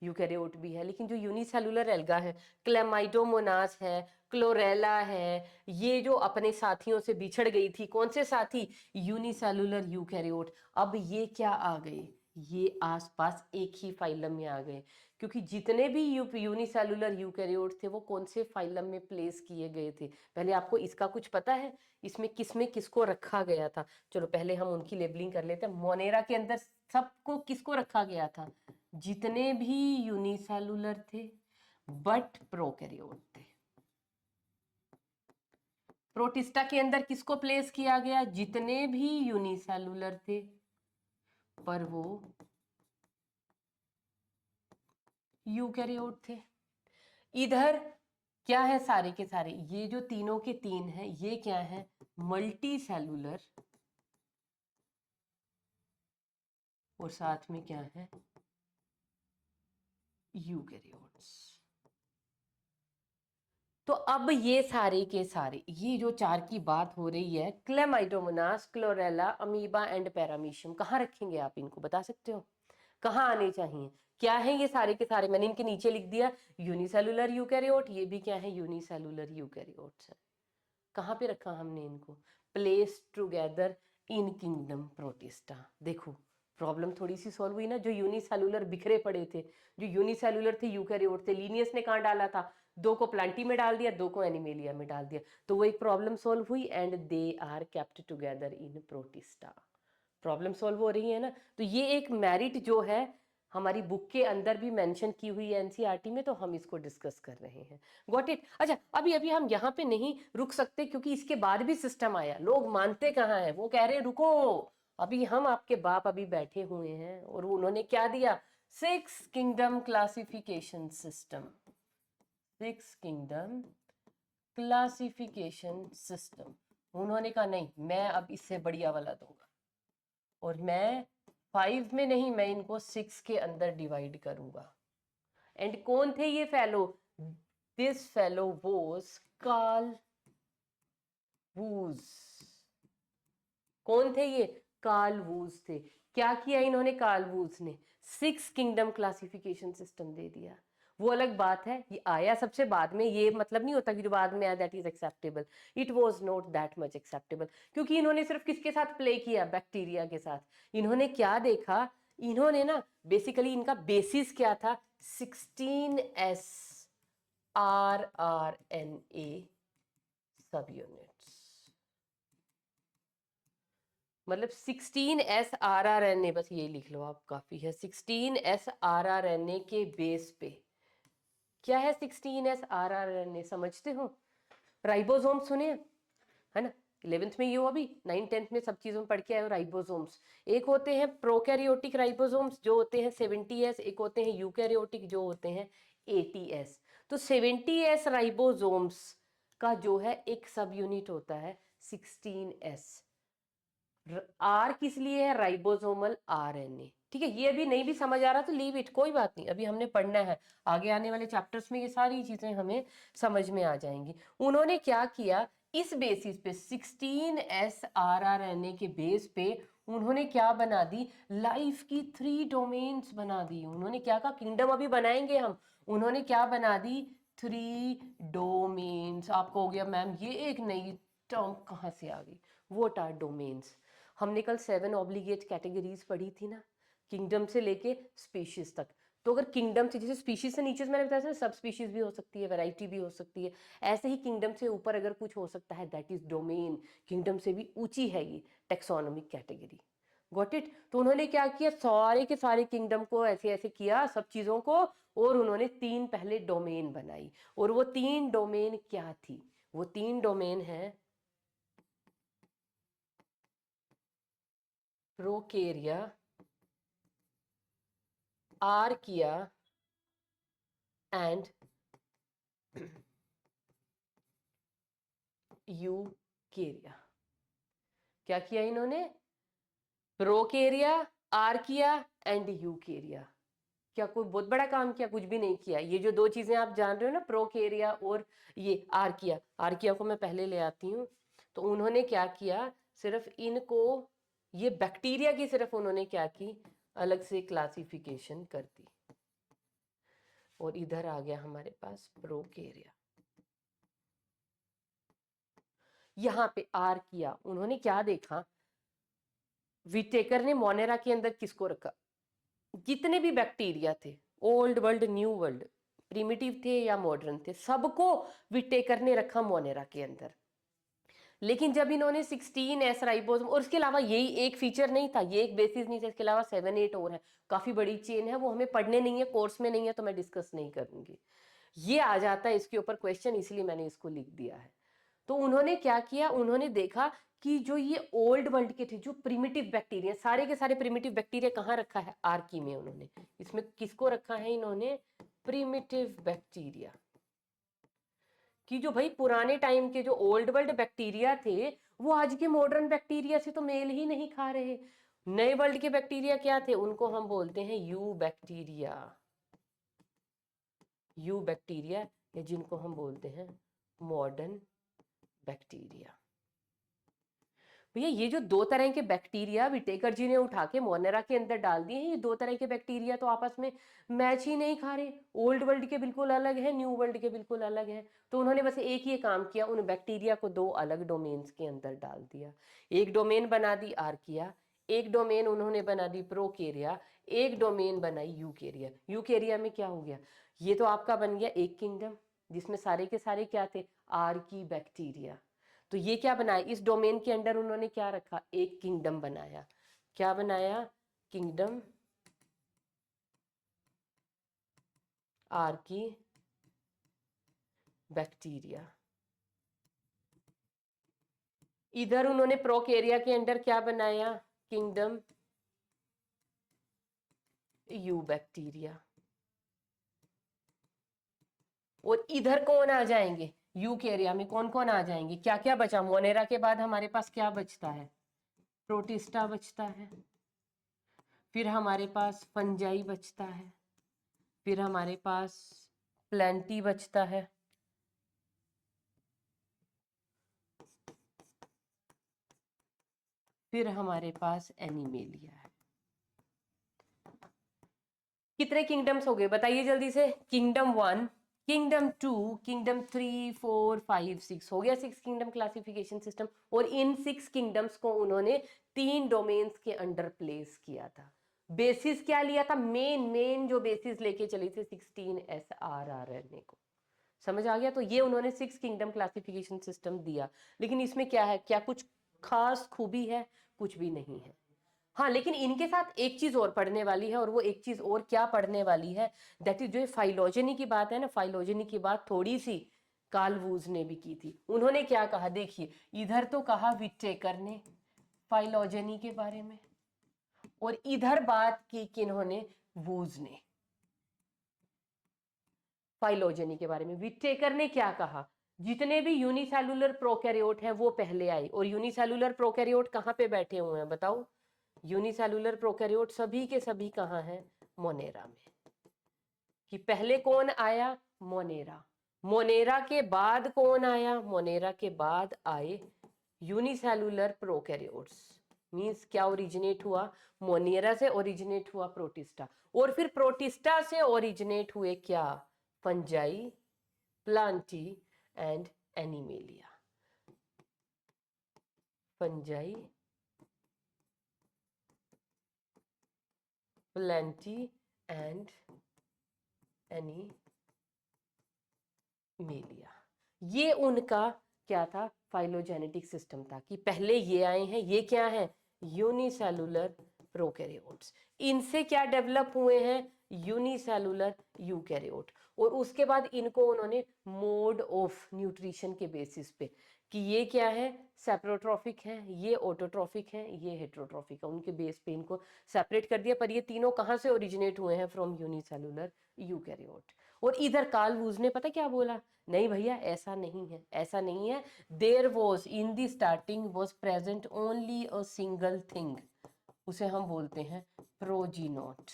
यूकैरियोट भी है, लेकिन जो यूनिसेलुलर एल्गा है, क्लेमाइडोमोनास है, क्लोरेला है, ये जो अपने साथियों से बिछड़ गई थी, कौन से साथी? Unicellular eukaryote. अब ये क्या आ गए? ये आसपास एक ही फाइलम में आ गए, क्योंकि जितने भी यूनिसेलुलर यूकैरियोट थे वो कौन से फाइलम में प्लेस किए गए थे? पहले आपको इसका कुछ पता है? इसमें किसको रखा गया था? चलो पहले हम उनकी लेबलिंग कर लेते हैं। मोनेरा के अंदर सबको किसको रखा गया था? जितने भी यूनिसेलुलर थे बट प्रोकैरियोट थे। प्रोटिस्टा के अंदर किसको प्लेस किया गया? जितने भी यूनिसेलुलर थे पर वो यूकैरियोट थे। इधर क्या है? सारे के सारे ये जो तीनों के तीन हैं, ये क्या है? मल्टी सेलुलर, और साथ में क्या है? यूकैरियोट्स। तो अब ये सारे के सारे, ये जो चार की बात हो रही है, Chlamydomonas, chlorella, amoeba and paramecium, कहाँ रखेंगे आप इनको? बता सकते हो कहाँ आने चाहिए? क्या है ये सारे के सारे? मैंने इनके नीचे लिख दिया यूनिसेलुलर यूकैरियोट। ये भी क्या है? यूनिसेलुलर यूकैरियोट्स है। कहाँ पे रखा हमने इनको? Place together in kingdom protista. देखो, प्रॉब्लम थोड़ी सी सॉल्व हुई ना। जो यूनिसेलुलर बिखरे पड़े थे, जो यूनिसेलुलर थे, यूकैरियोट थे, लीनियस ने कहाँ डाला था? दो को प्लांटी में डाल दिया, दो को एनिमेलिया में डाल दिया, तो वो एक प्रॉब्लम सॉल्व हुई, and they are kept together in Protista. Problem solve हो रही है ना? तो ये एक मेरिट जो है हमारी बुक के अंदर भी मेंशन की हुई है एनसीईआरटी में, तो हम इसको डिस्कस कर रहे हैं। Got it? अच्छा, अभी अभी हम यहाँ पे नहीं रुक सकते, क्योंकि इसके बाद भी सिस्टम आया। लोग मानते कहाँ हैं? वो कह रहे हैं रुको, अभी हम आपके बाप अभी बैठे हुए हैं, और उन्होंने क्या दिया? 6 kingdom classification system. 6 kingdom classification system. उन्होंने कहा नहीं, मैं अब इससे बढ़िया वाला दूंगा, और मैं 5 में नहीं, मैं इनको 6 के अंदर डिवाइड करूंगा। एंड कौन थे ये fellow? This fellow was Carl Woese. कौन थे ये? कार्ल वूज थे। क्या किया इन्होंने? कार्ल वूज ने 6 किंगडम क्लासिफिकेशन सिस्टम दे दिया। वो अलग बात है, ये आया सबसे बाद में, ये मतलब नहीं होता कि जो बाद में आया that is acceptable. It was not that much acceptable, क्योंकि इन्होंने सिर्फ किसके साथ प्ले किया? बैक्टीरिया के साथ। इन्होंने क्या देखा? इन्होंने ना बेसिकली इनका बेसिस क्या था? 16S rRNA सब यूनिट्स। मतलब 16S rRNA, बस ये लिख लो आप, काफी है। 16S rRNA के बेस पे क्या है? 16S rRNA समझते हो? राइबोसोम सुने है ना? 11th में ये हो, अभी 9th 10th में सब चीजों में पढ़ के आए हो राइबोसोम्स। एक होते हैं प्रोकैरियोटिक राइबोसोम्स जो होते हैं 70S, एक होते हैं यूकैरियोटिक जो होते हैं 80S। तो 70S राइबोसोम्स का जो है एक सब यूनिट होता है 16S। आर किस लिए है, राइबोसोमल आरएनए। ठीक है, ये अभी नहीं भी समझ आ रहा तो लीव इट, कोई बात नहीं, अभी हमने पढ़ना है, आगे आने वाले चैप्टर्स में ये सारी चीजें हमें समझ में आ जाएंगी। उन्होंने क्या किया, इस बेसिस पे 16S rRNA के बेस पे उन्होंने क्या बना दी, लाइफ की 3 डोमेन्स बना दी। उन्होंने क्या कहा, किंगडम अभी बनाएंगे हम, उन्होंने क्या बना दी, 3 डोमेन्स। आपको हो गया मैम ये एक नई टर्म कहाँ से आ गई, व्हाट आर डोमेन्स। हमने कल 7 ऑब्लिगेट कैटेगरीज पढ़ी थी ना, किंगडम से लेके स्पीशीज तक। तो अगर किंगडम से, जैसे स्पीशीज से नीचे मैंने बताया था, सब स्पीशीज भी हो सकती है, वैरायटी भी हो सकती है, ऐसे ही किंगडम से ऊपर अगर कुछ हो सकता है, दैट इज डोमेन। किंगडम से भी ऊंची है ये टेक्सोनोमिक कैटेगरी। Got it. तो उन्होंने क्या किया, सारे के सारे किंगडम को ऐसे ऐसे किया, सब चीजों को, और उन्होंने 3 पहले डोमेन बनाई। और वो 3 डोमेन क्या थी, वो 3 डोमेन है प्रोकेरिया, आर्किया एंड यूकेरिया। क्या किया इन्होंने, प्रोकेरिया, आर्किया एंड यूकेरिया। क्या कोई बहुत बड़ा काम किया, कुछ भी नहीं किया। ये जो 2 चीजें आप जान रहे हो ना, प्रोकेरिया और ये आर्किया, आर्किया को मैं पहले ले आती हूँ। तो उन्होंने क्या किया, सिर्फ इनको, ये बैक्टीरिया की सिर्फ उन्होंने क्या की, अलग से क्लासिफिकेशन कर दी। और इधर आ गया हमारे पास प्रोकेरिया। यहाँ पे आर्किया, उन्होंने क्या देखा, विटेकर ने मोनेरा के अंदर किसको रखा, जितने भी बैक्टीरिया थे, old world new world, primitive थे या मॉडर्न थे, सबको विटेकर ने रखा मोनेरा के अंदर। लेकिन जब इन्होंने 16S राइबोसोम, और इसके अलावा यही एक फीचर नहीं था, ये एक बेसिस नहीं था, इसके अलावा 7-8 और है, काफी बड़ी चेन है, वो हमें पढ़ने नहीं है, कोर्स में नहीं है, तो मैं डिस्कस नहीं करूंगी। ये आ जाता है इसके ऊपर क्वेश्चन, इसलिए मैंने इसको लिख दिया है। तो उन्होंने क्या किया, उन्होंने देखा कि जो ये ओल्ड वर्ल्ड के थे, जो प्रिमिटिव बैक्टीरिया, सारे के सारे प्रिमिटिव बैक्टीरिया कहाँ रखा है, आर्की में। उन्होंने इसमें किसको रखा है, इन्होंने प्रिमिटिव बैक्टीरिया, कि जो भाई पुराने टाइम के जो ओल्ड वर्ल्ड बैक्टीरिया थे, वो आज के मॉडर्न बैक्टीरिया से तो मेल ही नहीं खा रहे। नए वर्ल्ड के बैक्टीरिया क्या थे, उनको हम बोलते हैं यू बैक्टीरिया, यू बैक्टीरिया, या जिनको हम बोलते हैं मॉडर्न बैक्टीरिया। भैया ये जो 2 तरह के बैक्टीरिया विटेकर जी ने उठा के मोनेरा के अंदर डाल दिए हैं, ये 2 तरह के बैक्टीरिया तो आपस में मैच ही नहीं खा रहे, ओल्ड वर्ल्ड के बिल्कुल अलग है, न्यू वर्ल्ड के बिल्कुल अलग है। तो उन्होंने बस एक ही काम किया, उन बैक्टीरिया को 2 अलग डोमेन्स के अंदर डाल दिया। एक डोमेन बना दी आर्किया, एक डोमेन उन्होंने बना दी प्रोकेरिया, एक डोमेन बनाई यूकेरिया। यूकेरिया में क्या हो गया, ये तो आपका बन गया एक किंगडम, जिसमें सारे के सारे क्या थे, आर्की बैक्टीरिया। तो ये क्या बनाया, इस डोमेन के अंडर उन्होंने क्या रखा, एक किंगडम बनाया। क्या बनाया, किंगडम आर्की बैक्टीरिया। इधर उन्होंने प्रोकेरिया के अंडर क्या बनाया, किंगडम यू बैक्टीरिया। और इधर कौन आ जाएंगे, यूकेरिया में कौन कौन आ जाएंगे, क्या क्या बचा, मोनेरा के बाद हमारे पास क्या बचता है, प्रोटिस्टा बचता है, फिर हमारे पास फंजाई बचता है, फिर हमारे पास प्लेंटी बचता है, फिर हमारे पास एनिमेलिया है। कितने किंगडम्स हो गए बताइए जल्दी से, किंगडम 1, किंगडम 2, किंगडम 3, 4, 5, 6, हो गया 6 किंगडम क्लासिफिकेशन सिस्टम। और इन 6 किंगडम्स को उन्होंने 3 डोमेन्स के अंडर प्लेस किया था। बेसिस क्या लिया था, मेन जो बेसिस लेके चली थी 16S rRNA को, समझ आ गया। तो ये उन्होंने 6 किंगडम क्लासिफिकेशन सिस्टम दिया। लेकिन इसमें क्या है, क्या कुछ खास खूबी है, कुछ भी नहीं है। हाँ, लेकिन इनके साथ एक चीज और पढ़ने वाली है, और वो एक चीज और क्या पढ़ने वाली है, दैट इज जो फाइलोजेनी की बात है ना, फाइलोजेनी की बात थोड़ी सी कार्ल वूज ने भी की थी। उन्होंने क्या कहा, देखिए इधर तो कहा विटेकर ने फाइलोजेनी के बारे में, और इधर बात की किन्होंने, वूज ने फाइलोजेनी के बारे में। विटेकर ने क्या कहा, जितने भी यूनिसेलुलर प्रोकैरियोट हैं वो पहले आए, और यूनिसेलुलर प्रोकैरियोट कहाँ पे बैठे हुए हैं बताओ? यूनिसेलुलर प्रोकैरियोट सभी के सभी कहाँ हैं? मोनेरा में। कि पहले कौन आया? मोनेरा। मोनेरा के बाद कौन आया? मोनेरा के बाद आए यूनिसेलुलर प्रोकैरियोट्स। मींस क्या ओरिजिनेट हुआ? मोनेरा से ओरिजिनेट हुआ प्रोटिस्टा, और फिर प्रोटिस्टा से ओरिजिनेट हुए क्या? Fungi, Plantae and animalia. Fungi, Plantae and animalia. ये उनका क्या था? फाइलोजेनेटिक सिस्टम था कि पहले ये आए हैं, ये क्या है? Unicellular prokaryotes. इनसे क्या डेवलप हुए हैं? Unicellular eukaryote. और उसके बाद इनको उन्होंने मोड ऑफ न्यूट्रिशन के बेसिस पे कि ये क्या है? सेप्रोट्रॉफिक है, ये ऑटोट्रॉफिक है, ये हेट्रोट्रॉफिक है, उनके बेस पे इनको सेपरेट कर दिया। पर ये तीनों कहाँ से ओरिजिनेट हुए हैं? From unicellular eukaryote. और इधर कार्ल वूज ने पता क्या बोला? नहीं भैया ऐसा नहीं है, ऐसा नहीं है। There was in the starting was present only a single thing, उसे हम बोलते हैं प्रोजीनोट।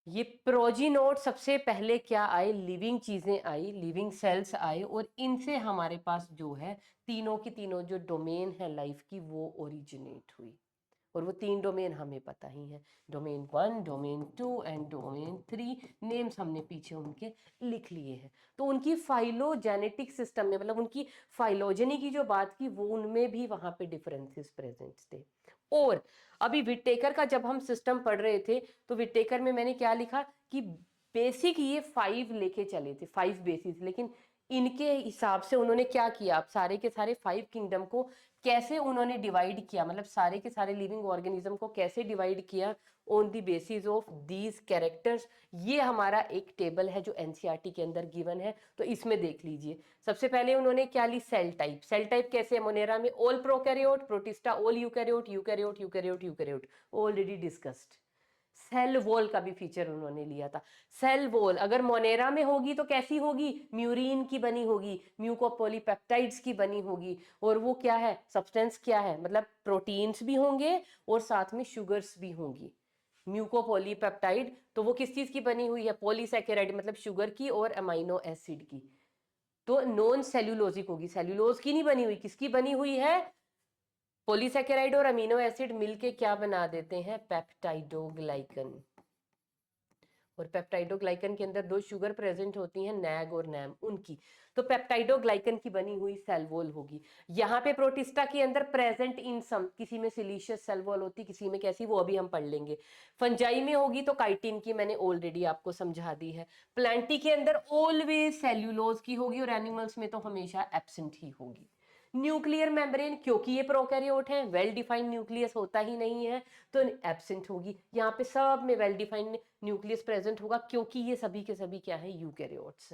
ये प्रोजीनोट सबसे पहले क्या आए? लिविंग चीजें आई, लिविंग सेल्स आए, और इनसे हमारे पास जो है तीनों की तीनों जो डोमेन है लाइफ की वो ओरिजिनेट हुई। और वो तीन डोमेन हमें पता ही है, domain 1, domain 2 and domain 3। Names हमने पीछे उनके लिख लिए हैं। तो उनकी फाइलोजेनेटिक सिस्टम में, मतलब उनकी फाइलोजेनी की जो बात की, वो उनमें भी वहां पे डिफरेंसेस प्रेजेंट थे। और अभी विटेकर का जब हम सिस्टम पढ़ रहे थे तो विटेकर में मैंने क्या लिखा कि बेसिक ये 5 लेके चले थे, 5 बेसिस। लेकिन इनके हिसाब से उन्होंने क्या किया? अब सारे के सारे 5 किंगडम को कैसे उन्होंने डिवाइड किया, मतलब सारे के सारे लिविंग ऑर्गेनिज्म को कैसे डिवाइड किया? On the basis of these characters. ये हमारा एक टेबल है जो एनसीईआरटी के अंदर गिवन है, तो इसमें देख लीजिए। सबसे पहले उन्होंने क्या ली? Cell type. सेल टाइप कैसे है मोनेरा में? All prokaryote, Protista all eukaryote, eukaryote eukaryote eukaryote, already discussed. Cell wall का भी फीचर उन्होंने लिया था। सेल वॉल अगर मोनेरा में होगी तो कैसी होगी? म्यूरिन की बनी होगी, म्यूकोपॉलीपेप्टाइड्स की बनी होगी। और वो क्या है? सब्सटेंस क्या है? मतलब प्रोटीन्स भी होंगे और साथ में शुगर्स भी होंगी। म्यूकोपॉलीपेप्टाइड तो वो किस चीज की बनी हुई है? पॉलीसैकेराइड, मतलब शुगर की और अमाइनो एसिड की। तो नॉन सेल्यूलोजिक होगी, सेल्यूलोज की नहीं बनी हुई। किसकी बनी हुई है? पॉलीसैकेराइड और अमीनो एसिड मिलके क्या बना देते हैं? पेप्टाइडोग्लाइकन। और पेप्टाइडोग्लाइकन के अंदर दो शुगर प्रेजेंट होती हैं, नैग और नैम, उनकी। तो पेप्टाइडोग्लाइकन की बनी हुई सेल वॉल होगी। यहाँ पे प्रोटिस्टा के अंदर प्रेजेंट इन सम, किसी में सिलीशियस सेल वॉल होती, किसी में कैसी, वो अभी हम पढ़ लेंगे। फंजाई में होगी तो काइटिन की मैंने ऑलरेडी आपको समझा दी है। प्लांटी के अंदर ऑलवेज सेल्यूलोज की होगी, और एनिमल्स में तो हमेशा एब्सेंट ही होगी। न्यूक्लियर मेम्ब्रेन, क्योंकि ये प्रोकैरियोट है, वेल डिफाइंड न्यूक्लियस होता ही नहीं है, तो एब्सेंट होगी। यहाँ पे सब में वेल डिफाइंड न्यूक्लियस प्रेजेंट होगा, क्योंकि ये सभी के सभी क्या है? यूकैरियोट्स।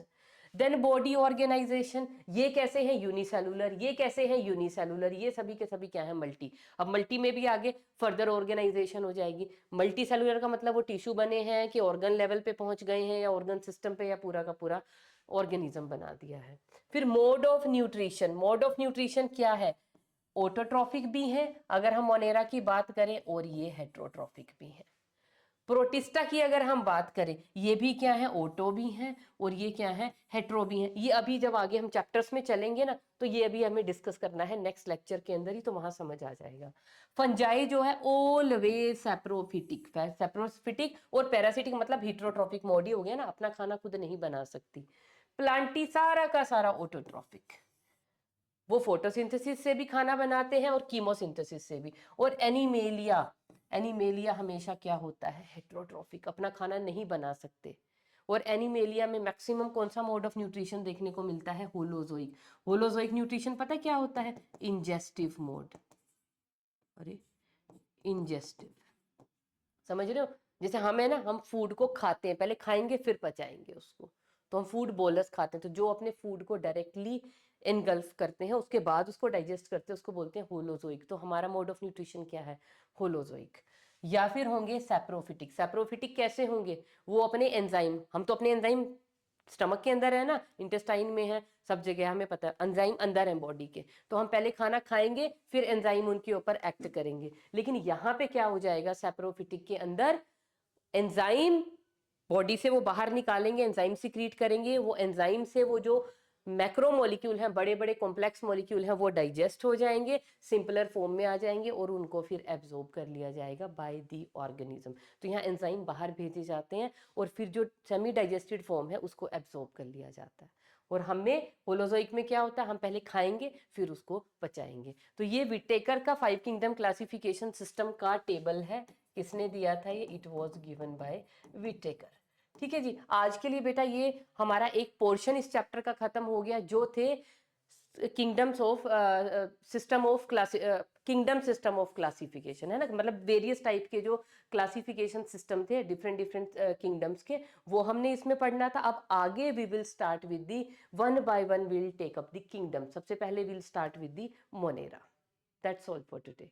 देन बॉडी ऑर्गेनाइजेशन, ये कैसे है? यूनिसेलुलर। ये कैसे है? यूनिसेलुलर। ये सभी के सभी क्या है? मल्टी। अब मल्टी में भी आगे फर्दर ऑर्गेनाइजेशन हो जाएगी। मल्टी सेलुलर का मतलब वो टिश्यू बने हैं कि ऑर्गन लेवल पे पहुंच गए हैं, या ऑर्गन सिस्टम पे, या पूरा का पूरा ऑर्गेनिज्म बना दिया है। फिर mode of nutrition. Mode of nutrition क्या है? ऑटोट्रॉफिक भी है अगर हम मोनेरा की बात करें, और ये हेट्रोट्रॉफिक भी है। प्रोटिस्टा की अगर हम बात करें, ये भी क्या है? ओटो भी है, और ये क्या है? हेट्रो भी है। ये अभी जब आगे हम चैप्टर्स में चलेंगे ना, तो ये अभी हमें डिस्कस करना है नेक्स्ट लेक्चर के अंदर ही, तो वहां समझ आ जाएगा। फंजाई जो है ऑलवेज सेप्रोफिटिक। सेप्रोफिटिक और पैरासिटिक मतलब हिट्रोट्रॉफिक मोड ही हो गया ना, अपना खाना खुद नहीं बना सकती। प्लांटी सारा का सारा ऑटोट्रॉफिक, वो फोटोसिंथेसिस से भी खाना बनाते हैं और कीमोसिंथेसिस से भी। और एनिमेलिया, एनिमेलिया हमेशा क्या होता है? हेट्रोट्रॉफिक, अपना खाना नहीं बना सकते। और एनिमेलिया में मैक्सिमम कौन सा मोड ऑफ न्यूट्रिशन देखने को मिलता है? होलोजोइक। होलोजोइक न्यूट्रिशन पता क्या होता है? Ingestive mode. अरे इंजेस्टिव, समझ रहे हो? जैसे हम है ना, हम फूड को खाते हैं, पहले खाएंगे फिर पचाएंगे उसको, तो हम फूड बोलस खाते हैं। तो जो अपने फूड को डायरेक्टली इनगल्फ करते हैं उसके बाद उसको डाइजेस्ट करते हैं, उसको बोलते हैं होलोजोइक। तो हमारा मोड ऑफ न्यूट्रिशन क्या है? होलोजोइक। या फिर होंगे सैप्रोफिटिक। सैप्रोफिटिक कैसे होंगे? वो अपने एंजाइम, हम तो अपने एंजाइम स्टमक के अंदर है ना, इंटेस्टाइन में है, सब जगह हमें पता है। एंजाइम अंदर है बॉडी के, तो हम पहले खाना खाएंगे फिर एंजाइम उनके ऊपर एक्ट करेंगे। लेकिन यहाँ पे क्या हो जाएगा, सैप्रोफिटिक के अंदर एंजाइम बॉडी से वो बाहर निकालेंगे, एंजाइम सीक्रीट करेंगे, वो एंजाइम से वो जो मैक्रो मॉलिक्यूल हैं, बड़े बड़े कॉम्प्लेक्स मॉलिक्यूल हैं, वो डाइजेस्ट हो जाएंगे, सिंपलर फॉर्म में आ जाएंगे और उनको फिर एब्जॉर्ब कर लिया जाएगा बाय दी ऑर्गेनिज्म। तो यहाँ एंजाइम बाहर भेजे जाते हैं और फिर जो सेमी डाइजेस्टेड फॉर्म है उसको एब्जॉर्ब कर लिया जाता है। और हमें होलोजोइक में क्या होता है, हम पहले खाएंगे फिर उसको पचाएंगे। तो ये विटेकर का 5 किंगडम क्लासिफिकेशन सिस्टम का टेबल है। किसने दिया था ये? It was given by Whittaker. ठीक है जी, आज के लिए बेटा ये हमारा एक पोर्शन इस चैप्टर का खत्म हो गया, जो थे kingdoms of system of class kingdom system of classification, है ना, मतलब वेरियस टाइप के जो क्लासिफिकेशन सिस्टम थे डिफरेंट डिफरेंट किंगडम्स के, वो हमने इसमें पढ़ना था। अब आगे we will start with the one by one will take up the kingdom. सबसे पहले will start with the Monera. That's all for today.